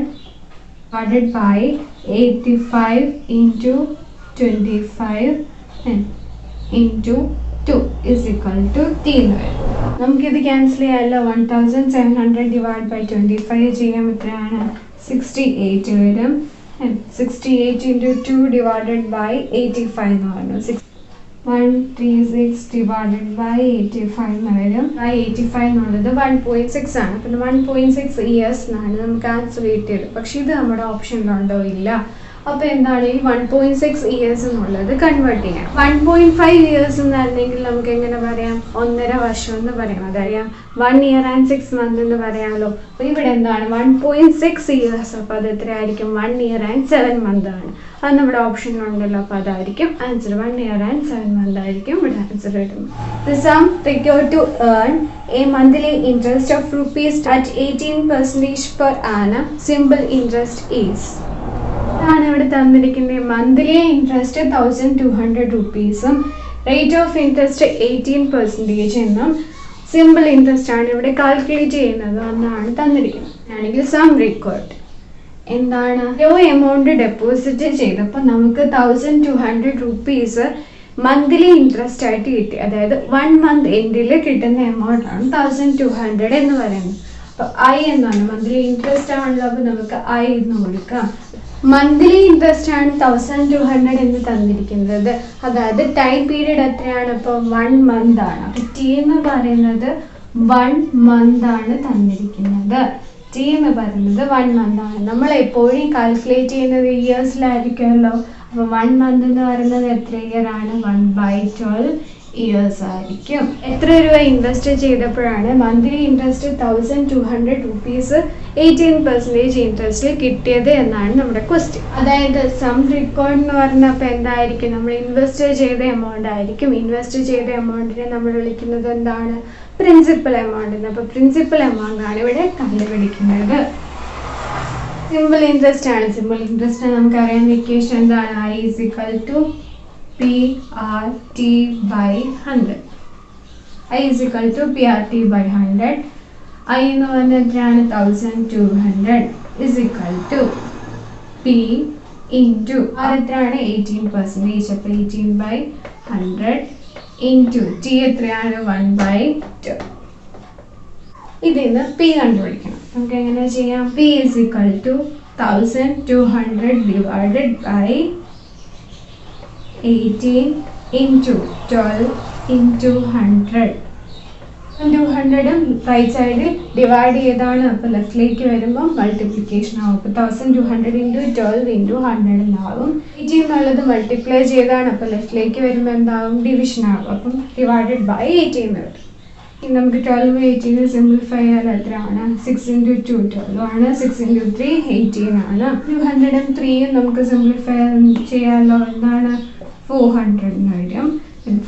divided by 85 into 25 into 2 is equal to 3 എന്ന് വരും. നമുക്കിത് ക്യാൻസൽ ചെയ്യാമല്ലോ. 1,700 divided by 25 ചെയ്യാൻ എത്രയാണ്? 68 വരും. 68 into 2 divided by 85 എന്ന് പറഞ്ഞു. 136 divided by 85 എന്ന് വരും. 85 എന്നുള്ളത് 1.6 ആണ്. അപ്പം 1.6 ഇയേഴ്സ് എന്നാണ് നമുക്ക് ആൻസർ കിട്ടിയത്. പക്ഷെ ഇത് നമ്മുടെ ഓപ്ഷനിലുണ്ടോ? ഇല്ല. അപ്പോൾ എന്താണ് ഈ 1.6 ഇയേഴ്സ് എന്നുള്ളത് കൺവേർട്ട് ചെയ്യാം. 1.5 ഇയേഴ്സ് എന്നായിരുന്നെങ്കിൽ നമുക്ക് എങ്ങനെ പറയാം, 1.5 വർഷം എന്ന് പറയാം. അതറിയാം 1 year and 6 months എന്ന് പറയാമല്ലോ. അപ്പോൾ ഇവിടെ എന്താണ് 1.6 ഇയേഴ്സ്. അപ്പോൾ അത് എത്രയായിരിക്കും, 1 year and 7 months ആണ്. അത് നമ്മുടെ ഓപ്ഷനിലുണ്ടല്ലോ. അപ്പോൾ അതായിരിക്കും ആൻസർ. 1 year and 7 months ആയിരിക്കും ഇവിടെ ആൻസർ വരുന്നത്. The sum required to earn a monthly interest of rupees at 18% per annum simple interest is. ആണ് ഇവിടെ തന്നിരിക്കുന്നത്. മന്ത്ലി ഇൻട്രസ്റ്റ് 1200 റുപ്പീസും റേറ്റ് ഓഫ് ഇൻട്രസ്റ്റ് 18% എന്നും സിമ്പിൾ ഇൻട്രസ്റ്റ് ആണ് ഇവിടെ കാൽക്കുലേറ്റ് ചെയ്യുന്നത് എന്നാണ് തന്നിരിക്കുന്നത്. ആണെങ്കിൽ സം റിക്വയർഡ് എന്താണ്, എമൗണ്ട് ഡെപ്പോസിറ്റ് ചെയ്തപ്പോൾ നമുക്ക് 1200 റുപ്പീസ് മന്ത്ലി ഇൻട്രസ്റ്റ് ആയിട്ട് കിട്ടി. അതായത് 1 month എൻഡിൽ കിട്ടുന്ന എമൗണ്ട് ആണ് 1200 എന്ന് പറയുന്നത്. അപ്പോൾ ഐ എന്നാണ് മന്ത്ലി ഇൻട്രസ്റ്റ് ആണല്ലോ. അപ്പോൾ നമുക്ക് ഐ എന്ന് കൊടുക്കാം. മന്ത്ലി ഇൻട്രസ്റ്റ് ആണ് 1200 എന്ന് തന്നിരിക്കുന്നത്. അതായത് ടൈം പീരീഡ് എത്രയാണ്, ഇപ്പോൾ 1 month ആണ്. അപ്പോൾ ടി എന്ന് പറയുന്നത് 1 month ആണ് തന്നിരിക്കുന്നത്. ടി എന്ന് പറയുന്നത് 1 month ആണ്. നമ്മൾ എപ്പോഴും കാൽക്കുലേറ്റ് ചെയ്യുന്നത് ഇയേഴ്സിലായിരിക്കുമല്ലോ. അപ്പോൾ 1 month എന്ന് പറയുന്നത് എത്ര ഇയർ ആണ്, 1/12 ഇയേഴ്സ് ആയിരിക്കും. എത്ര രൂപ ഇൻവെസ്റ്റ് ചെയ്തപ്പോഴാണ് മന്ത്ലി ഇൻട്രസ്റ്റ് 1200 റുപ്പീസ് 18% ഇൻട്രസ്റ്റിൽ കിട്ടിയത് എന്നാണ് നമ്മുടെ ക്വസ്റ്റ്യൻ. അതായത് സം റിക്കോർഡ് എന്ന് പറഞ്ഞപ്പോൾ എന്തായിരിക്കും, നമ്മൾ ഇൻവെസ്റ്റ് ചെയ്ത എമൗണ്ട് ആയിരിക്കും. ഇൻവെസ്റ്റ് ചെയ്ത എമൗണ്ടിനെ നമ്മൾ വിളിക്കുന്നത് എന്താണ്, പ്രിൻസിപ്പൽ എമൗണ്ട്. അപ്പോൾ പ്രിൻസിപ്പൽ എമൗണ്ട് ആണ് ഇവിടെ കണ്ടുപിടിക്കുന്നത്. സിമ്പിൾ ഇൻട്രസ്റ്റ് ആണ്. സിമ്പിൾ ഇൻട്രസ്റ്റ് നമുക്കറിയാം ഇക്വേഷൻ എന്താണ്, I = PRT/100. I = PRT/100. I എന്ന് പറഞ്ഞാൽ എത്രയാണ്, 1200 = P ഇൻറ്റു R എത്രയാണ്, 18%. അപ്പോൾ 18/100 ഇൻറ്റു ടി എത്രയാണ്, 1/2. ഇതിന്ന് പി കണ്ടുപിടിക്കണം. നമുക്ക് എങ്ങനെ ചെയ്യാം, P = 1200 divided by 18 into 12 into 100. 200ഉം റൈറ്റ് സൈഡിൽ ഡിവൈഡ് ചെയ്താണ്. അപ്പോൾ ലെഫ്റ്റിലേക്ക് വരുമ്പോൾ മൾട്ടിപ്ലിക്കേഷൻ ആവും. അപ്പോൾ 1200 ഇൻറ്റു 12 ഇൻറ്റു 100 എന്നാവും. 18 എന്നുള്ളത് മൾട്ടിപ്ലൈ ചെയ്താണ്. അപ്പോൾ ലെഫ്റ്റിലേക്ക് വരുമ്പോൾ എന്താവും, ഡിവിഷൻ ആവും. അപ്പം ഡിവൈഡഡ് ബൈ 18 വരും. ഇനി നമുക്ക് 12 18 സിംപ്ലിഫൈ ചെയ്യാൻ എത്രയാണ്, 6 × 2 12 ആണ്. 6 × 3 18 ആണ്. 200ഉം 3യും നമുക്ക് സിംപ്ലിഫൈ ചെയ്യാമല്ലോ. എന്താണ്, 400 എന്ന് വരും.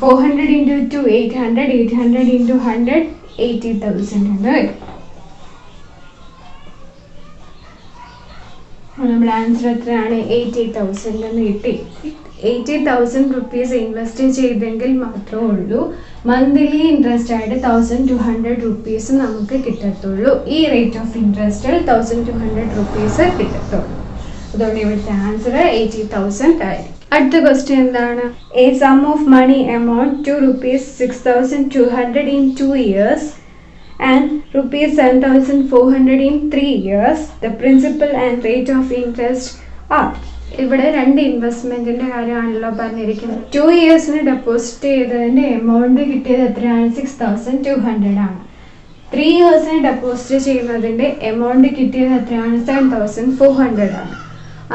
400 × 2 800. 800 × 100 80,000 എന്ന് വരും. നമ്മുടെ ആൻസർ എത്രയാണ്, 80,000 എന്ന് കിട്ടി. 80,000 റുപ്പീസ് ഇൻവെസ്റ്റ് ചെയ്തെങ്കിൽ മാത്രമേ ഉള്ളൂ മന്ത്ലി ഇൻട്രസ്റ്റ് ആയിട്ട് 1200 റുപ്പീസ് നമുക്ക് കിട്ടത്തുള്ളൂ. ഈ റേറ്റ് ഓഫ് ഇൻട്രസ്റ്റിൽ 1200 റുപ്പീസ് കിട്ടത്തുള്ളൂ. അതുകൊണ്ട് ഇവിടുത്തെ ആൻസർ 80,000 ആയിരിക്കും. അടുത്ത ക്വസ്റ്റ്യൻ എന്താണ്, a sum of money amount to ₹6,200 in 2 years and ₹7,400 in 3 years. The principal and rate of interest are. ഇവിടെ 2 ഇൻവെസ്റ്റ്മെന്റിന്റെ കാര്യമാണല്ലോ പറഞ്ഞിരിക്കുന്നത്. 2 ഇയേഴ്സിന് ഡെപ്പോസിറ്റ് ചെയ്തതിന്റെ എമൗണ്ട് കിട്ടിയത് എത്രയാണ്, 6,200 ആണ്. 3 ഇയേഴ്സിന് ഡെപ്പോസിറ്റ് ചെയ്യുന്നതിന്റെ എമൗണ്ട് കിട്ടിയത് എത്രയാണ്, 7,400 ആണ്.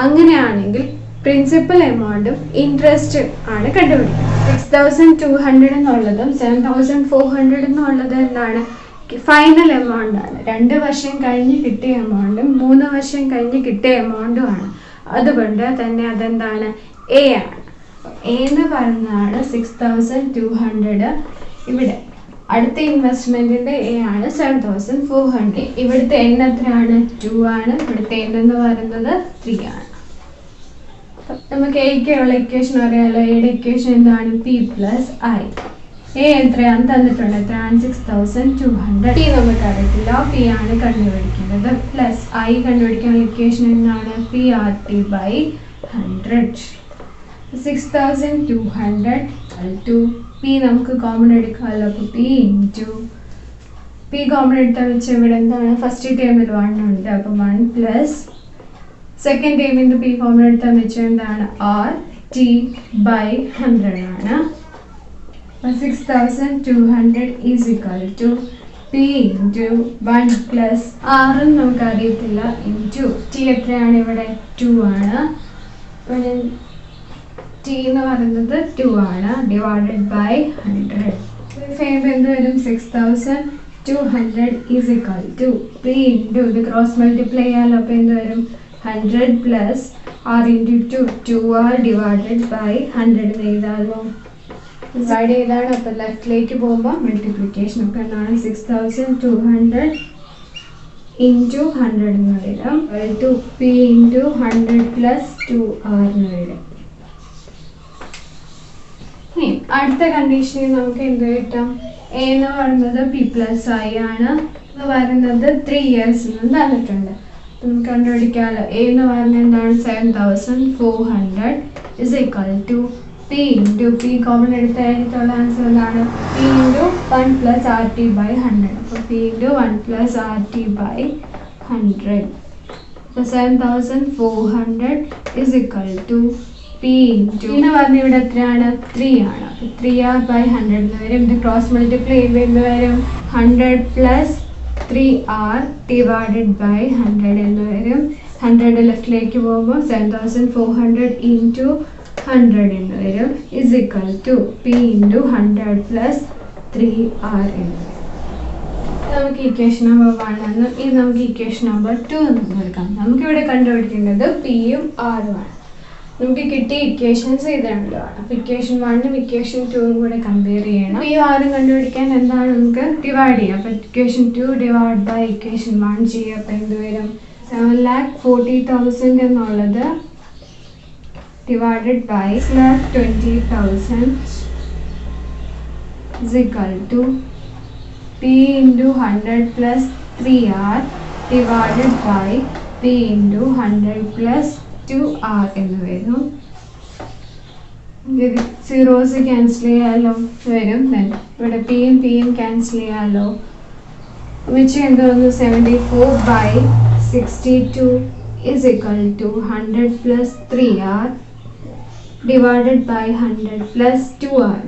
അങ്ങനെയാണെങ്കിൽ പ്രിൻസിപ്പൽ എമൗണ്ടും ഇൻട്രസ്റ്റ് ആണ് കണ്ടുപിടിക്കുന്നത്. 6,200 എന്നുള്ളതും 7,400 എന്നുള്ളത് എന്താണ്, ഫൈനൽ എമൗണ്ട് ആണ്. 2 വർഷം കഴിഞ്ഞ് കിട്ടിയ എമൗണ്ടും 3 വർഷം കഴിഞ്ഞ് കിട്ടിയ എമൗണ്ടും ആണ്. അതുകൊണ്ട് തന്നെ അതെന്താണ്, എ ആണ്. എ എന്ന് പറയുന്നതാണ് 6,200. ഇവിടെ അടുത്ത ഇൻവെസ്റ്റ്മെന്റിന്റെ എ ആണ് 7,400. ഇവിടുത്തെ എൻ എത്രയാണ്, 2 ആണ്. ഇവിടുത്തെ എൻ എന്ന് പറയുന്നത് 3 ആണ്. നമുക്ക് എക്കുള്ള ഇക്വേഷൻ അറിയാമല്ലോ. എയുടെ ഇക്വേഷൻ എന്താണ്, P + I. എ എത്രയാണ് തന്നിട്ടുണ്ട്, എത്രയാണ്, 6,200. പി നമുക്ക് അറിയത്തില്ല, പി ആണ് കണ്ടുപിടിക്കുന്നത്. പ്ലസ് ഐ കണ്ടുപിടിക്കാനുള്ള ഇക്വേഷൻ എന്താണ്, PRT/100. 6,200 = പി നമുക്ക് കോമൺ എടുക്കാമല്ലോ. അപ്പോൾ പി ഇൻറ്റു പി കോമൺ എടുത്താൽ വെച്ച് ഇവിടെ എന്താണ്, ഫസ്റ്റ് ടേമിൽ 1 ഉണ്ട്. അപ്പോൾ 1 പ്ലസ് സെക്കൻഡ് ടേമിൽ പി കോമൺ എടുത്താൽ വെച്ചാൽ എന്താണ്, RT/100 ആണ്. 6,200 = P × 1 + R നമുക്ക് അറിയത്തില്ല ഇൻറ്റു ടി എത്രയാണ്, ഇവിടെ 2 ആണ്. ടി എന്ന് പറയുന്നത് 2 ആണ്, ഡിവൈഡഡ് ബൈ 100. ചെയ്യുമ്പോൾ എന്ത് വരും? 6200 is equal to P into ഇത് ക്രോസ് മൾട്ടിപ്ലൈ ചെയ്യാമല്ലോ. അപ്പോൾ എന്ത് വരും? 100 plus R into 2r divided by 100 എഴുതാമല്ലോ. ഡിവൈഡ് ചെയ്താണ്. അപ്പോൾ ലെഫ്റ്റിലേക്ക് പോകുമ്പോൾ മൾട്ടിപ്ലിക്കേഷൻ ഒക്കെ എന്താണ്? 6200 ഇൻറ്റു 100 എന്ന് വരും to P into 100 plus 2r എന്ന് വരും. ഇനി അടുത്ത കണ്ടീഷനിൽ നമുക്ക് എന്ത് കിട്ടും? എ എന്ന് പറയുന്നത് പി പ്ലസ് ഐ ആണ്, എന്ന് പറയുന്നത് 3 years എന്ന് തന്നിട്ടുണ്ട്. നമുക്ക് കണ്ടുപിടിക്കാമല്ലോ. എ എന്ന് പറയുന്നത് എന്താണ്? 7400 is equal to P into P common എടുത്തായിട്ടുള്ള ആൻസർ എന്താണ്? P into 1 plus R T by 100. അപ്പോൾ P into 1 plus R T by 100. അപ്പോൾ 7400 is equal to P into എന്ന് പറഞ്ഞാൽ ഇവിടെ എത്രയാണ്? 3 ആണ്. അപ്പോൾ 3r ബൈ 100 എന്ന് വരും. ഇത് ക്രോസ് മൾട്ടിപ്ലൈ ചെയ്യുമ്പോൾ എന്ത് വരും? 100 പ്ലസ് 3r ഡിവൈഡഡ് ബൈ 100 എന്ന് വരും. 100 ലെഫ്റ്റിലേക്ക് പോകുമ്പോൾ 7400 ഇൻറ്റു 100 എന്ന് വരും is equal to P into 100 plus 3r എന്ന് വരും. നമുക്ക് ഇക്വേഷൻ നമ്പർ 1 എന്നും ഇത് നമുക്ക് ഇക്വേഷൻ നമ്പർ 2 എന്നും എടുക്കാം. നമുക്കിവിടെ കണ്ടുപിടിക്കേണ്ടത് പിയും ആറും ആണ്. നമുക്ക് കിട്ടിയ ഇക്വേഷൻസ് ഇത് രണ്ടുമാണ്. അപ്പോൾ ഇക്വേഷൻ 1ഉം ഇക്വേഷൻ 2ഉം കൂടെ കമ്പയർ ചെയ്യണം. പിയും ആറും കണ്ടുപിടിക്കാൻ എന്താണ്? നമുക്ക് ഡിവൈഡ് ചെയ്യാം. അപ്പോൾ ഇക്വേഷൻ 2 ഡിവൈഡ് ബൈ ഇക്വേഷൻ 1 ചെയ്യുക. അപ്പോൾ എന്ത് വരും? 7,40,000 എന്നുള്ളത് divided by 6,20,000 is equal to P into 100 plus 3R divided by P into 100 plus 2R എന്ന് വരും. സീറോസ് ക്യാൻസൽ ചെയ്യാമല്ലോ വരും. ഇവിടെ പിയും പിയും ക്യാൻസൽ ചെയ്യാമല്ലോ. മിച്ചം എന്ത് വന്നു? 74/62 is equal to 100 plus 3R divided by 100 plus 2r.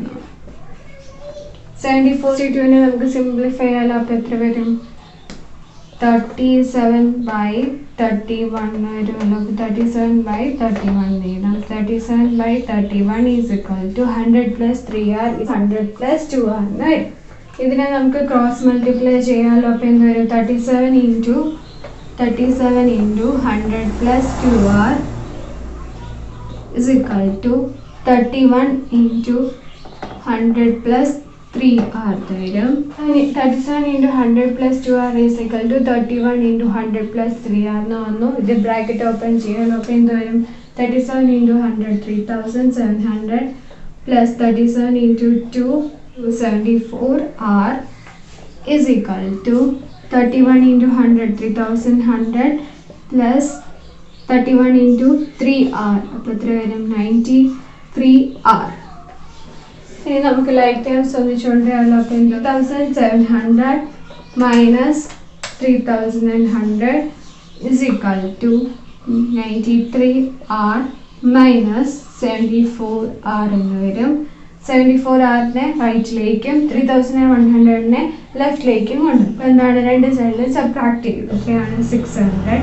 74/62 നമുക്ക് സിംപ്ലിഫൈ ചെയ്യാലോ. അപ്പോൾ എത്ര വരും? 37/31 വരുമല്ലോ. 37/31 എഴുതാം. 37/31 is equal to 100 plus 3r 100 plus 2r എന്ന് വരും. ഇതിനെ നമുക്ക് ക്രോസ് മൾട്ടിപ്ലൈ ചെയ്യാമല്ലോ. അപ്പോൾ എന്ത് വരും? 37 into 100 plus 2r is equal to 31 into 100 plus 3r വരും. 37 into 100 plus 2r is equal to 31 into 100 plus 3r എന്ന് വന്നു. ഇത് ബ്രാക്കറ്റ് ഓപ്പൺ ചെയ്യാം. അപ്പോൾ എന്ത് വരും? 37 into 100 3700 plus 37 into 2 74r is equal to 31 into 100 3100 plus 31 into 3r. അപ്പോൾ എത്ര വരും? 93r. ഇനി നമുക്ക് ലൈക്ക് ടൈംസ് ഒന്നിച്ചുകൊണ്ടല്ലോ. അപ്പോൾ 2700 minus 3100 is equal to 93r minus 74r എന്ന് വരും. 74r റൈറ്റിലേക്കും 3100 ലെഫ്റ്റിലേക്കും കൊണ്ട് അപ്പോൾ എന്താണ്? രണ്ട് സൈഡിലും സബ്ട്രാക്ട് ചെയ്തു. എത്രയാണ്? 600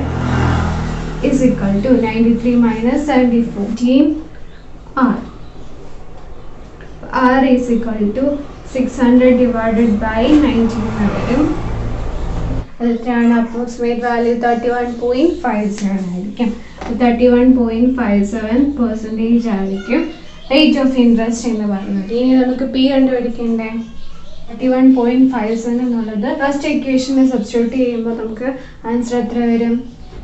is equal to 93 minus 74 r. r is equal to 600 divided by 19 വരും. അതെത്രയാണ്? അപ്രോക്സിമേറ്റ് വാല്യൂ 31.57 ആയിരിക്കും. 31.57% ആയിരിക്കും റേറ്റ് ഓഫ് ഇൻട്രസ്റ്റ് എന്ന് പറയുന്നത്. ഇനി നമുക്ക് പി കണ്ടുപിടിക്കണ്ടേ? 31.57 എന്നുള്ളത് ഫസ്റ്റ് ഇക്വേഷനെ സബ്സ്റ്റിറ്റ്യൂട്ട് ചെയ്യുമ്പോൾ നമുക്ക് ആൻസർ എത്ര വരും?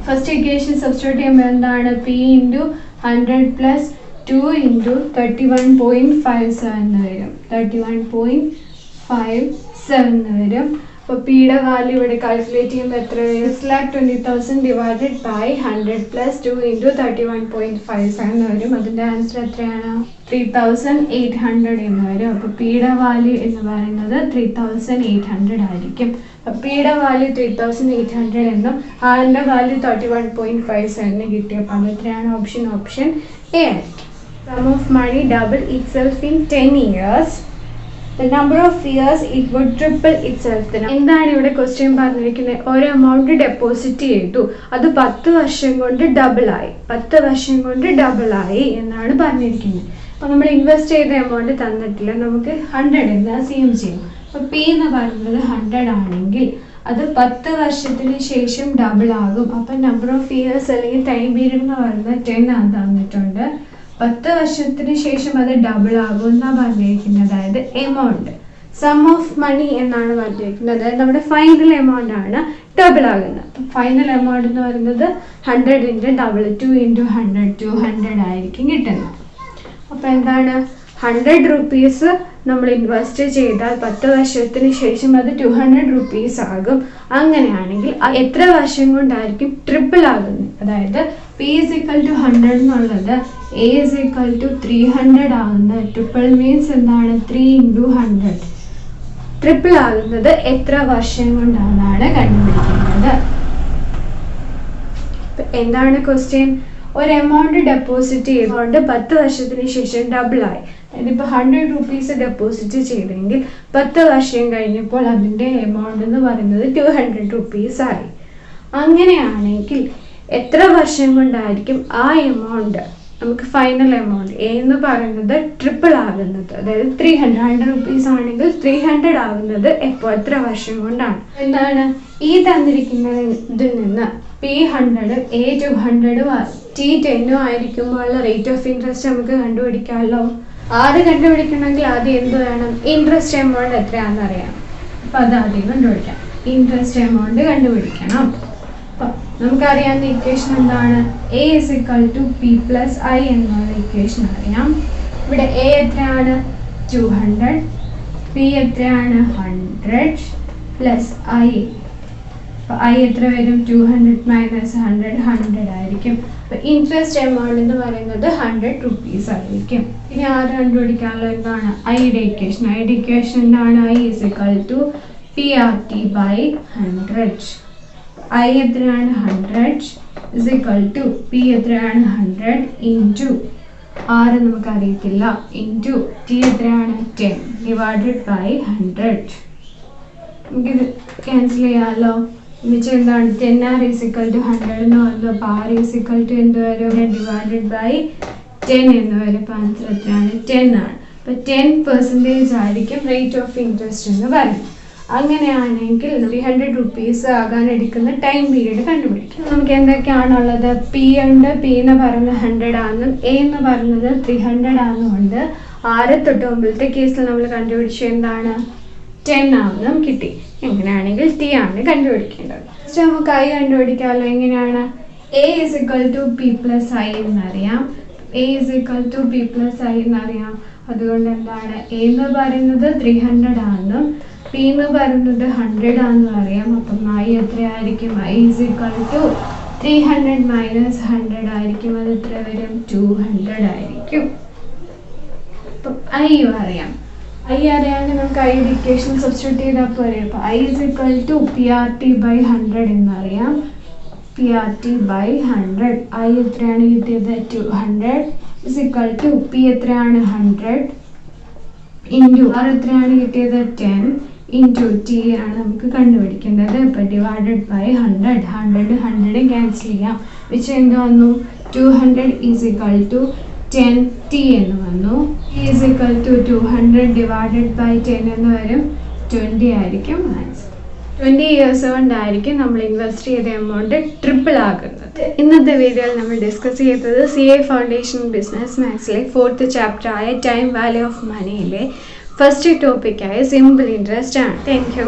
ഫസ്റ്റ് ഇക്വേഷൻ സബ്സ്റ്റിറ്റ്യൂട്ട് ചെയ്യുമ്പോൾ എന്താണ്? പി ഇൻറ്റു 100 പ്ലസ് 2 ഇൻറ്റു 31.57 എന്ന് വരും. 31.57 എന്ന് വരും. അപ്പോൾ പിയുടെ വാല്യൂ ഇവിടെ കാൽക്കുലേറ്റ് ചെയ്യുമ്പോൾ എത്ര വരും? 6,20,000 ഡിവൈഡഡ് ബൈ 100 പ്ലസ് 2 ഇൻറ്റു 31.57 എന്ന് വരും. അതിൻ്റെ ആൻസർ എത്രയാണ്? 3,800 എന്ന് വരും. അപ്പോൾ പിയുടെ വാല്യൂ എന്ന് പറയുന്നത് 3,800 ആയിരിക്കും. അപ്പോൾ പിയുടെ വാല്യൂ 3,800 എന്നും ആറിൻ്റെ വാല്യൂ 31.57 കിട്ടിയപ്പോൾ അത് എത്രയാണ്? ഓപ്ഷൻ എ ആയിരിക്കും. Sum of money double itself in 10 years the number of years it would triple itself. എന്താണ് ഇവിടെ ക്വസ്റ്റ്യൻ പറഞ്ഞിരിക്കുന്നത്? ഒരു എമൗണ്ട് ഡെപ്പോസിറ്റ് ചെയ്തു, അത് 10 വർഷം കൊണ്ട് ഡബിളായി, 10 വർഷം കൊണ്ട് ഡബിളായി എന്നാണ് പറഞ്ഞിരിക്കുന്നത്. അപ്പോൾ നമ്മൾ ഇൻവെസ്റ്റ് ചെയ്ത എമൗണ്ട് തന്നിട്ടില്ല, നമുക്ക് 100 എന്ന് അസ്യൂം ചെയ്യും. അപ്പോൾ പി എന്ന് പറയുന്നത് 100 ആണെങ്കിൽ അത് 10 വർഷത്തിന് ശേഷം ഡബിൾ ആകും. അപ്പം നമ്പർ ഓഫ് ഇയേഴ്സ് അല്ലെങ്കിൽ ടൈം പീരീഡ് എന്ന് പറയുന്നത് 10 ആണ് തന്നിട്ടുണ്ട്. 10 വർഷത്തിന് ശേഷം അത് ഡബിൾ ആകും എന്നാണ് പറഞ്ഞിരിക്കുന്നത്. അതായത് എമൗണ്ട് സം ഓഫ് മണി എന്നാണ് പറഞ്ഞിരിക്കുന്നത്. അതായത് നമ്മുടെ ഫൈനൽ എമൗണ്ട് ആണ് ഡബിൾ ആകുന്നത്. അപ്പം ഫൈനൽ എമൗണ്ട് എന്ന് പറയുന്നത് 100 ഡബിൾ 2 × 100 200 ആയിരിക്കും കിട്ടുന്നത്. അപ്പം എന്താണ് 100 rupees നമ്മൾ ഇൻവെസ്റ്റ് ചെയ്താൽ 10 വർഷത്തിന് ശേഷം അത് 200 rupees ആകും. അങ്ങനെയാണെങ്കിൽ എത്ര വർഷം കൊണ്ടായിരിക്കും ട്രിപ്പിൾ ആകുന്നത്? അതായത് P = 100 എന്നുള്ളത് A = 300 ആകുന്നത്. ട്രിപ്പിൾ മീൻസ് എന്താണ്? 3 × 100. ട്രിപ്പിൾ ആകുന്നത് എത്ര വർഷം കൊണ്ടാണെന്നാണ് കണ്ടുപിടിക്കുന്നത്. എന്താണ് ക്വസ്റ്റ്യൻ? ഒരു എമൗണ്ട് ഡെപ്പോസിറ്റ് ചെയ്തുകൊണ്ട് 10 വർഷത്തിന് ശേഷം ഡബിളായി. ഇതിപ്പോൾ 100 rupees ഡെപ്പോസിറ്റ് ചെയ്തെങ്കിൽ 10 വർഷം കഴിഞ്ഞപ്പോൾ അതിൻ്റെ എമൗണ്ട് എന്ന് പറയുന്നത് 200 rupees ആയി. അങ്ങനെയാണെങ്കിൽ എത്ര വർഷം കൊണ്ടായിരിക്കും ആ എമൗണ്ട്, നമുക്ക് ഫൈനൽ എമൗണ്ട് എ എന്ന് പറയുന്നത് ട്രിപ്പിൾ ആകുന്നത്? അതായത് 100 rupees ആണെങ്കിൽ 300 ആകുന്നത് എത്ര വർഷം കൊണ്ടാണ്? എന്താണ് ഈ തന്നിരിക്കുന്നതിൽ നിന്ന് P100 A 200 T10 ആയിരിക്കുമ്പോഴുള്ള റേറ്റ് ഓഫ് ഇൻട്രസ്റ്റ് നമുക്ക് കണ്ടുപിടിക്കാമല്ലോ. ആദ്യം കണ്ടുപിടിക്കണമെങ്കിൽ ആദ്യം എന്ത് വേണം? ഇൻട്രസ്റ്റ് എമൗണ്ട് എത്രയാണെന്ന് അറിയാം. അപ്പം അത് ആദ്യം കണ്ടുപിടിക്കാം. ഇൻട്രസ്റ്റ് എമൗണ്ട് കണ്ടുപിടിക്കണം. അപ്പം നമുക്കറിയാവുന്ന ഇക്വേഷൻ എന്താണ്? A = P + I എന്നുള്ള ഇക്വേഷൻ അറിയാം. ഇവിടെ A എത്രയാണ്? 200, P എത്രയാണ്? 100 + I. അപ്പോൾ I എത്ര വരും? 200 - 100 100 ആയിരിക്കും. അപ്പോൾ ഇൻട്രസ്റ്റ് എമൗണ്ട് എന്ന് പറയുന്നത് 100 rupees ആയിരിക്കും. ഇനി ആദ്യം കണ്ടുപിടിക്കാനുള്ള എന്താണ്? ഐയുടെ ഇക്വേഷൻ. ഐയുടെ ഇക്വേഷൻ എന്താണ്? I = PRT/100. I എത്രയാണ്? 100 = P എത്രയാണ്? 100 × R നമുക്കറിയത്തില്ല ഇൻറ്റു T എത്രയാണ്? 10 / 100. നമുക്കിത് ക്യാൻസൽ ചെയ്യാമല്ലോ. എന്നുവെച്ചാൽ എന്താണ്? 10R = 100 എന്ന് പറയുന്നത്. അപ്പോൾ R = എന്ത് വരും? /10 എന്ന് വരും. അപ്പോൾ ആൻസർ എത്രയാണ്? 10 ആണ്. അപ്പോൾ 10% ആയിരിക്കും റേറ്റ് ഓഫ് ഇൻട്രസ്റ്റ് എന്ന് പറയുന്നത്. അങ്ങനെയാണെങ്കിൽ 300 rupees ആകാൻ എടുക്കുന്ന ടൈം പീരീഡ് കണ്ടുപിടിക്കും. നമുക്ക് എന്തൊക്കെയാണുള്ളത്? P ഉണ്ട്. P എന്ന് പറയുന്നത് 100 ആണെന്നും A എന്ന് പറയുന്നത് 300 ആണെന്നുകൊണ്ട് 6 തൊട്ട് 9ത്തെ കേസിൽ നമ്മൾ കണ്ടുപിടിച്ചത് എന്താണ്? 10 ആണെന്നും കിട്ടി. എങ്ങനെയാണെങ്കിൽ T ആണ് കണ്ടുപിടിക്കേണ്ടത്. ഫസ്റ്റ് നമുക്ക് I കണ്ടുപിടിക്കാമല്ലോ. എങ്ങനെയാണ്? A = P + I എന്നറിയാം. A = P + I എന്നറിയാം. അതുകൊണ്ട് എന്താണ്? A എന്ന് പറയുന്നത് 300 ആണെന്നും P എന്ന് പറയുന്നത് 100 ആണെന്നും അറിയാം. അപ്പം I എത്രയായിരിക്കും? I = 300 - 100 ആയിരിക്കും. അത് എത്ര വരും? 200 ആയിരിക്കും. അപ്പം I അറിയാം. I അറിയാണ്ട് നമുക്ക് ഐയുടെ ഇക്വേഷൻ സബ്സ്റ്റിറ്റ്യൂട്ട് ചെയ്താൽ പോരെ. അപ്പോൾ I = PRT/100 എന്നറിയാം. PRT/100. I എത്രയാണ് കിട്ടിയത്? 200 = P എത്രയാണ്? 100 × R എത്രയാണ് കിട്ടിയത്? 10 × T ആണ് നമുക്ക് കണ്ടുപിടിക്കേണ്ടത്. അപ്പോൾ /100. 100 ക്യാൻസൽ ചെയ്യാം. വെച്ച് എന്ത് വന്നു? 200 = 10T എന്ന് വന്നു. T = 200 / 10 എന്ന് വരും. 20 ആയിരിക്കും ആൻസർ. 20 years കൊണ്ടായിരിക്കും നമ്മൾ ഇൻവെസ്റ്റ് ചെയ്ത എമൗണ്ട് ട്രിപ്പിൾ ആകുന്നത്. ഇന്നത്തെ വീഡിയോയിൽ നമ്മൾ ഡിസ്കസ് ചെയ്തത് CA ഫൗണ്ടേഷൻ ബിസിനസ് മാത്സിലെ 4th ചാപ്റ്റർ ആയ ടൈം വാല്യൂ ഓഫ് മണിയിലെ ഫസ്റ്റ് ടോപ്പിക്കായ സിമ്പിൾ ഇൻട്രസ്റ്റ് ആണ്. Thank U.